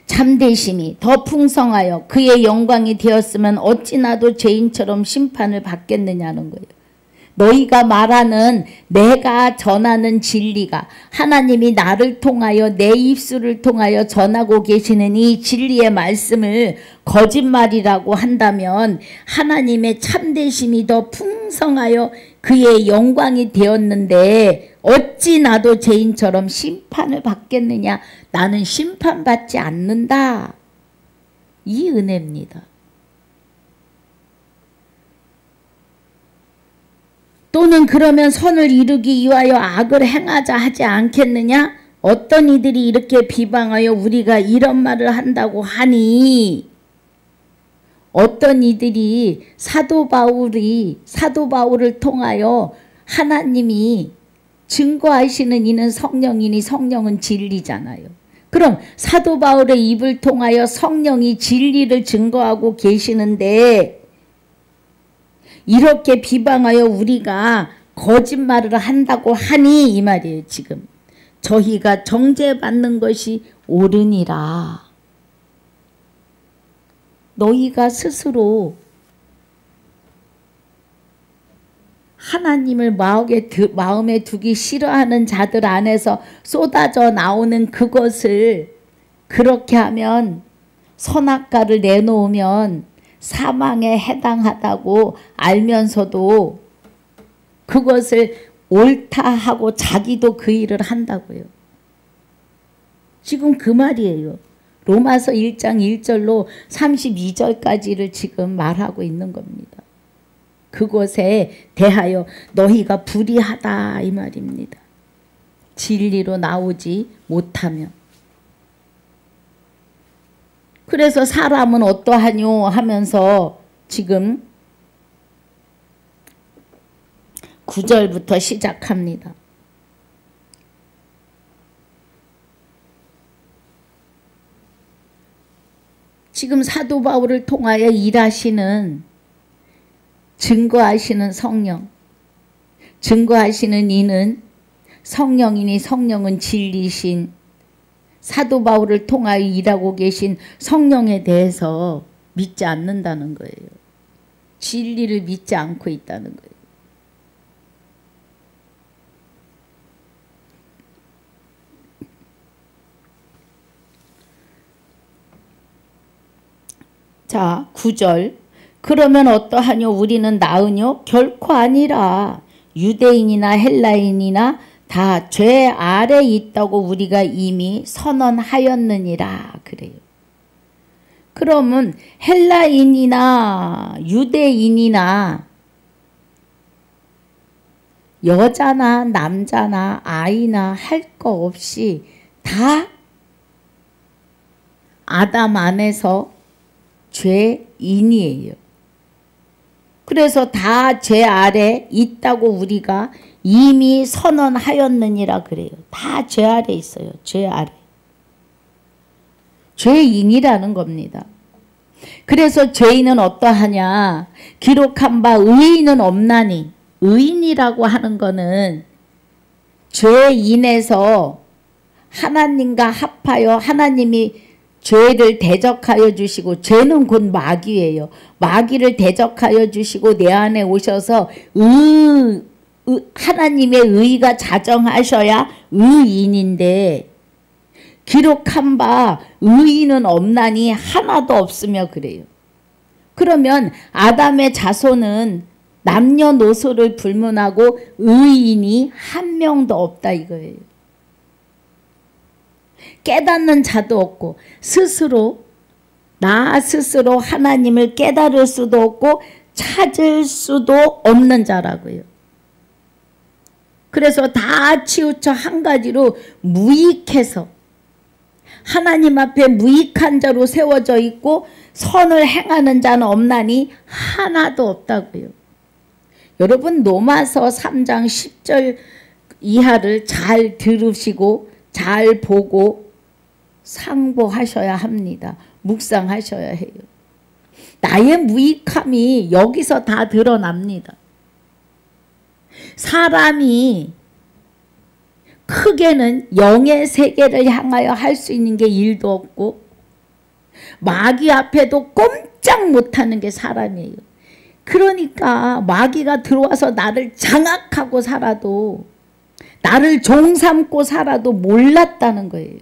참되심이 더 풍성하여 그의 영광이 되었으면 어찌 나도 죄인처럼 심판을 받겠느냐는 거예요. 너희가 말하는 내가 전하는 진리가 하나님이 나를 통하여 내 입술을 통하여 전하고 계시는 이 진리의 말씀을 거짓말이라고 한다면 하나님의 참되심이 더 풍성하여 그의 영광이 되었는데 어찌 나도 죄인처럼 심판을 받겠느냐. 나는 심판받지 않는다. 이 은혜입니다. 또는 그러면 선을 이루기 위하여 악을 행하자 하지 않겠느냐? 어떤 이들이 이렇게 비방하여 우리가 이런 말을 한다고 하니, 어떤 이들이 사도 바울을 통하여 하나님이 증거하시는 이는 성령이니 성령은 진리잖아요. 그럼 사도 바울의 입을 통하여 성령이 진리를 증거하고 계시는데 이렇게 비방하여 우리가 거짓말을 한다고 하니 이 말이에요. 지금 저희가 정죄받는 것이 옳으니라. 너희가 스스로 하나님을 마음에 두기 싫어하는 자들 안에서 쏟아져 나오는 그것을 그렇게 하면 선악과를 내놓으면 사망에 해당하다고 알면서도 그것을 옳다 하고 자기도 그 일을 한다고요. 지금 그 말이에요. 로마서 1장 1절로 32절까지를 지금 말하고 있는 겁니다. 그것에 대하여 너희가 불의하다 이 말입니다. 진리로 나오지 못하면. 그래서 사람은 어떠하뇨 하면서 지금 9절부터 시작합니다. 지금 사도 바울을 통하여 일하시는 증거하시는 성령, 증거하시는 이는 성령이니 성령은 진리신 사도 바울을 통하여 일하고 계신 성령에 대해서 믿지 않는다는 거예요. 진리를 믿지 않고 있다는 거예요. 자, 9절. 그러면 어떠하뇨? 우리는 나으뇨? 결코 아니라 유대인이나 헬라인이나 다 죄 아래 있다고 우리가 이미 선언하였느니라 그래요. 그러면 헬라인이나 유대인이나 여자나 남자나 아이나 할 거 없이 다 아담 안에서 죄인이에요. 그래서 다 죄 아래 있다고 우리가 이미 선언하였느니라 그래요. 다 죄 아래 있어요. 죄 아래. 죄인이라는 겁니다. 그래서 죄인은 어떠하냐? 기록한 바 의인은 없나니. 의인이라고 하는 거는 죄인에서 하나님과 합하여 하나님이 죄를 대적하여 주시고, 죄는 곧 마귀예요. 마귀를 대적하여 주시고 내 안에 오셔서 하나님의 의가 자정하셔야 의인인데, 기록한 바 의인은 없나니 하나도 없으며 그래요. 그러면 아담의 자손은 남녀노소를 불문하고 의인이 한 명도 없다 이거예요. 깨닫는 자도 없고 나 스스로 하나님을 깨달을 수도 없고 찾을 수도 없는 자라고요. 그래서 다 치우쳐 한 가지로 무익해서 하나님 앞에 무익한 자로 세워져 있고 선을 행하는 자는 없나니 하나도 없다고요. 여러분 로마서 3장 10절 이하를 잘 들으시고 잘 보고 상보하셔야 합니다. 묵상하셔야 해요. 나의 무익함이 여기서 다 드러납니다. 사람이 크게는 영의 세계를 향하여 할 수 있는 게 일도 없고 마귀 앞에도 꼼짝 못하는 게 사람이에요. 그러니까 마귀가 들어와서 나를 장악하고 살아도, 나를 종삼고 살아도 몰랐다는 거예요.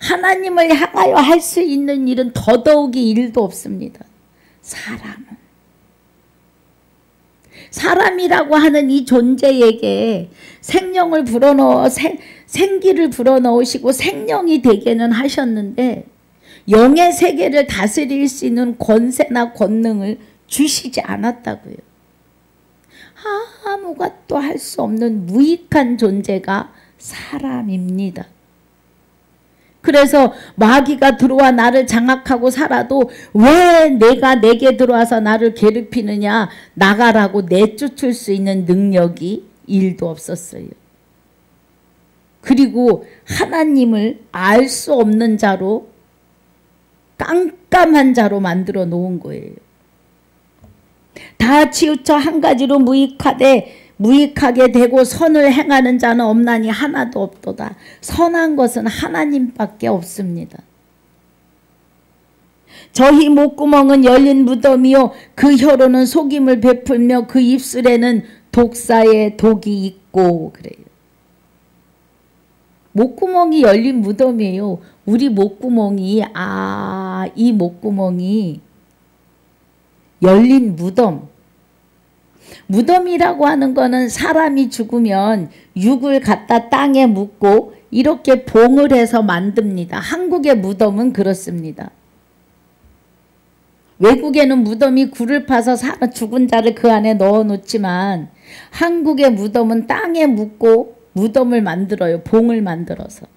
하나님을 향하여 할 수 있는 일은 더더욱이 일도 없습니다. 사람이라고 하는 이 존재에게 생명을 불어넣어 생기를 불어넣으시고 생명이 되게는 하셨는데 영의 세계를 다스릴 수 있는 권세나 권능을 주시지 않았다고요. 아무것도 할 수 없는 무익한 존재가 사람입니다. 그래서 마귀가 들어와 나를 장악하고 살아도 왜 내가 내게 들어와서 나를 괴롭히느냐, 나가라고 내쫓을 수 있는 능력이 1도 없었어요. 그리고 하나님을 알 수 없는 자로, 깜깜한 자로 만들어 놓은 거예요. 다 치우쳐 한 가지로 무익하게 되고 선을 행하는 자는 없나니 하나도 없도다. 선한 것은 하나님밖에 없습니다. 저희 목구멍은 열린 무덤이요 그 혀로는 속임을 베풀며 그 입술에는 독사의 독이 있고. 그래요. 목구멍이 열린 무덤이에요. 우리 목구멍이, 이 목구멍이 열린 무덤. 무덤이라고 하는 거는 사람이 죽으면 육을 갖다 땅에 묻고 이렇게 봉을 해서 만듭니다. 한국의 무덤은 그렇습니다. 외국에는 무덤이 굴을 파서 죽은 자를 그 안에 넣어 놓지만 한국의 무덤은 땅에 묻고 무덤을 만들어요. 봉을 만들어서.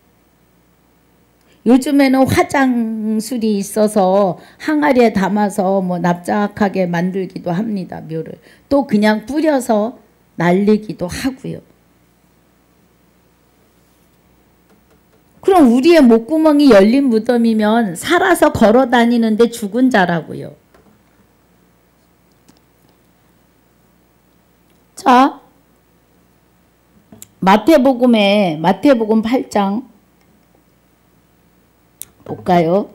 요즘에는 화장술이 있어서 항아리에 담아서 납작하게 만들기도 합니다. 묘를. 또 그냥 뿌려서 날리기도 하고요. 그럼 우리의 목구멍이 열린 무덤이면 살아서 걸어 다니는데 죽은 자라고요. 자, 마태복음 8장 볼까요?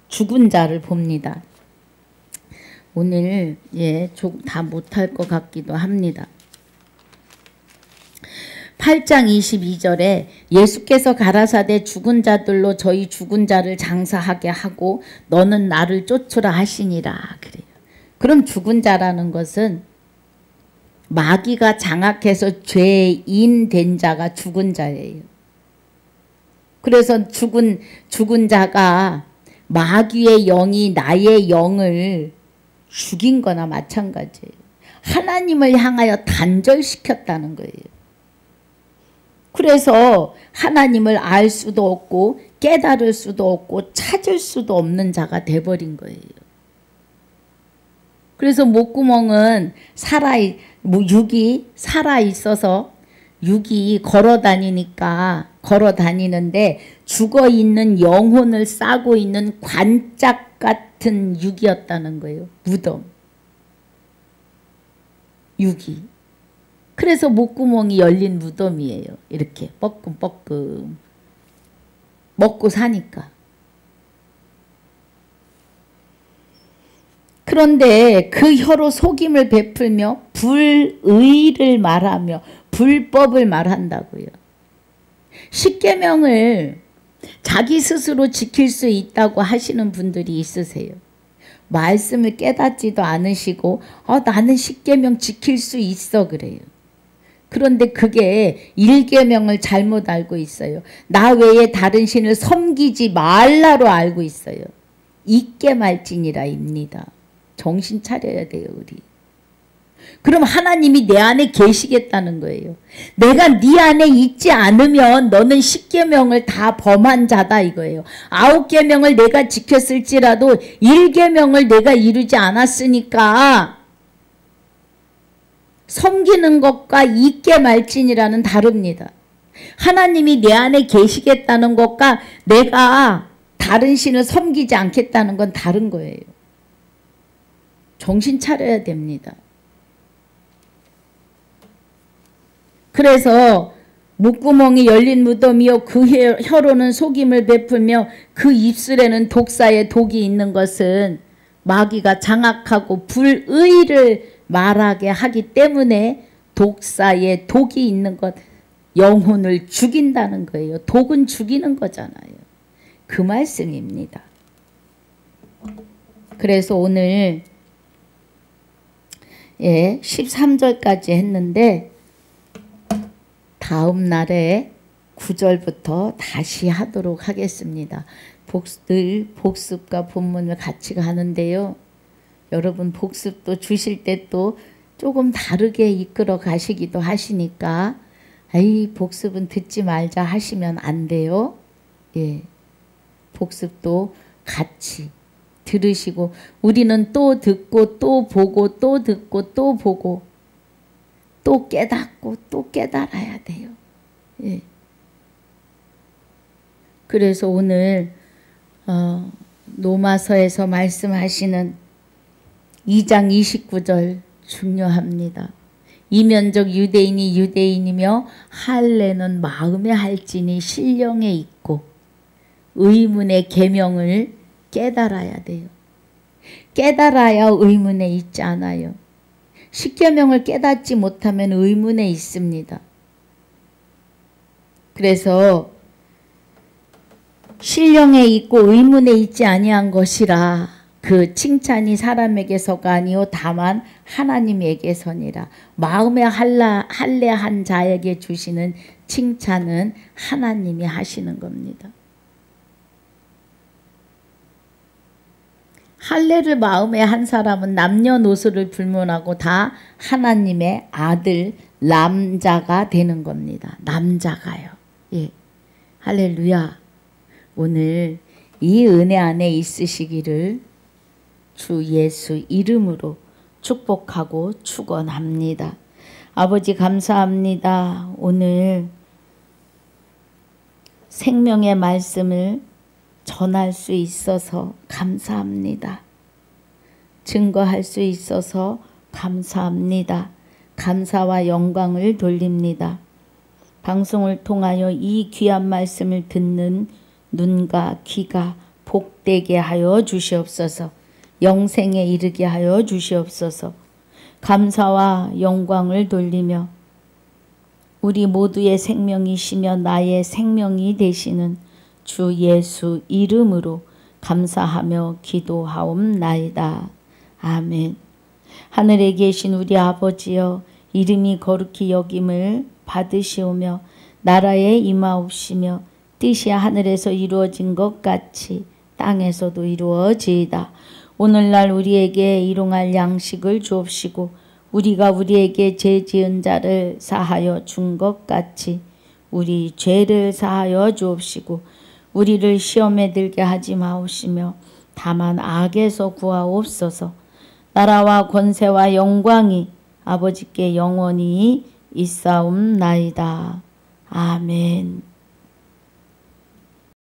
죽은 자를 봅니다. 오늘 다 못할 것 같기도 합니다. 8장 22절에 예수께서 가라사대 죽은 자들로 저희 죽은 자를 장사하게 하고 너는 나를 쫓으라 하시니라. 그래요. 그럼 죽은 자라는 것은 마귀가 장악해서 죄인 된 자가 죽은 자예요. 그래서 죽은 자가 마귀의 영이 나의 영을 죽인 거나 마찬가지예요. 하나님을 향하여 단절시켰다는 거예요. 그래서 하나님을 알 수도 없고 깨달을 수도 없고 찾을 수도 없는 자가 돼버린 거예요. 그래서 목구멍은 육이 살아있어서 육이 걸어 다니는데 죽어있는 영혼을 싸고 있는 관짝 같은 육이었다는 거예요. 무덤. 육이. 그래서 목구멍이 열린 무덤이에요. 이렇게 뻐끔뻐끔. 먹고 사니까. 그런데 그 혀로 속임을 베풀며 불의를 말하며 불법을 말한다고요. 십계명을 자기 스스로 지킬 수 있다고 하시는 분들이 있으세요. 말씀을 깨닫지도 않으시고 나는 십계명 지킬 수 있어 그래요. 그런데 그게 1계명을 잘못 알고 있어요. 나 외에 다른 신을 섬기지 말라로 알고 있어요. 있게 말지니라입니다. 정신 차려야 돼요, 우리. 그럼 하나님이 내 안에 계시겠다는 거예요. 내가 네 안에 있지 않으면 너는 10계명을 다 범한 자다 이거예요. 9계명을 내가 지켰을지라도 1계명을 내가 이루지 않았으니까 섬기는 것과 있게 말진이라는 다릅니다. 하나님이 내 안에 계시겠다는 것과 내가 다른 신을 섬기지 않겠다는 건 다른 거예요. 정신 차려야 됩니다. 그래서 목구멍이 열린 무덤이요 그 혀로는 속임을 베풀며 그 입술에는 독사의 독이 있는 것은 마귀가 장악하고 불의를 말하게 하기 때문에 독사의 독이 있는 것, 영혼을 죽인다는 거예요. 독은 죽이는 거잖아요. 그 말씀입니다. 그래서 오늘 13절까지 했는데 다음 날에 9절부터 다시 하도록 하겠습니다. 늘 복습과 본문을 같이 가는데요. 여러분 복습도 주실 때 또 조금 다르게 이끌어 가시기도 하시니까 아이 복습은 듣지 말자 하시면 안 돼요. 예, 복습도 같이 들으시고 우리는 또 듣고 또 보고 또 듣고 또 보고 또 깨닫고 또 깨달아야 돼요. 예. 그래서 오늘 로마서에서 말씀하시는 2장 29절 중요합니다. 이면적 유대인이 유대인이며 할례는 마음에 할지니 신령에 있고 의문의 계명을 깨달아야 돼요. 깨달아야 의문에 있지 않아요. 십계명을 깨닫지 못하면 의문에 있습니다. 그래서 신령에 있고 의문에 있지 아니한 것이라 그 칭찬이 사람에게서가 아니요 다만 하나님에게서니라. 마음에 할례한 자에게 주시는 칭찬은 하나님이 하시는 겁니다. 할례를 마음에 한 사람은 남녀노소를 불문하고 다 하나님의 아들 남자가 되는 겁니다. 남자가요. 예, 할렐루야. 오늘 이 은혜 안에 있으시기를 주 예수 이름으로 축복하고 축원합니다. 아버지 감사합니다. 오늘 생명의 말씀을 전할 수 있어서 감사합니다. 증거할 수 있어서 감사합니다. 감사와 영광을 돌립니다. 방송을 통하여 이 귀한 말씀을 듣는 눈과 귀가 복되게 하여 주시옵소서. 영생에 이르게 하여 주시옵소서. 감사와 영광을 돌리며 우리 모두의 생명이시며 나의 생명이 되시는 주 예수 이름으로 감사하며 기도하옵나이다. 아멘. 하늘에 계신 우리 아버지여, 이름이 거룩히 여김을 받으시오며 나라에 임하옵시며 뜻이 하늘에서 이루어진 것 같이 땅에서도 이루어지이다. 오늘날 우리에게 일용할 양식을 주옵시고 우리가 우리에게 죄 지은 자를 사하여 준 것 같이 우리 죄를 사하여 주옵시고 우리를 시험에 들게 하지 마옵시며 다만 악에서 구하옵소서. 나라와 권세와 영광이 아버지께 영원히 있사옵나이다. 아멘.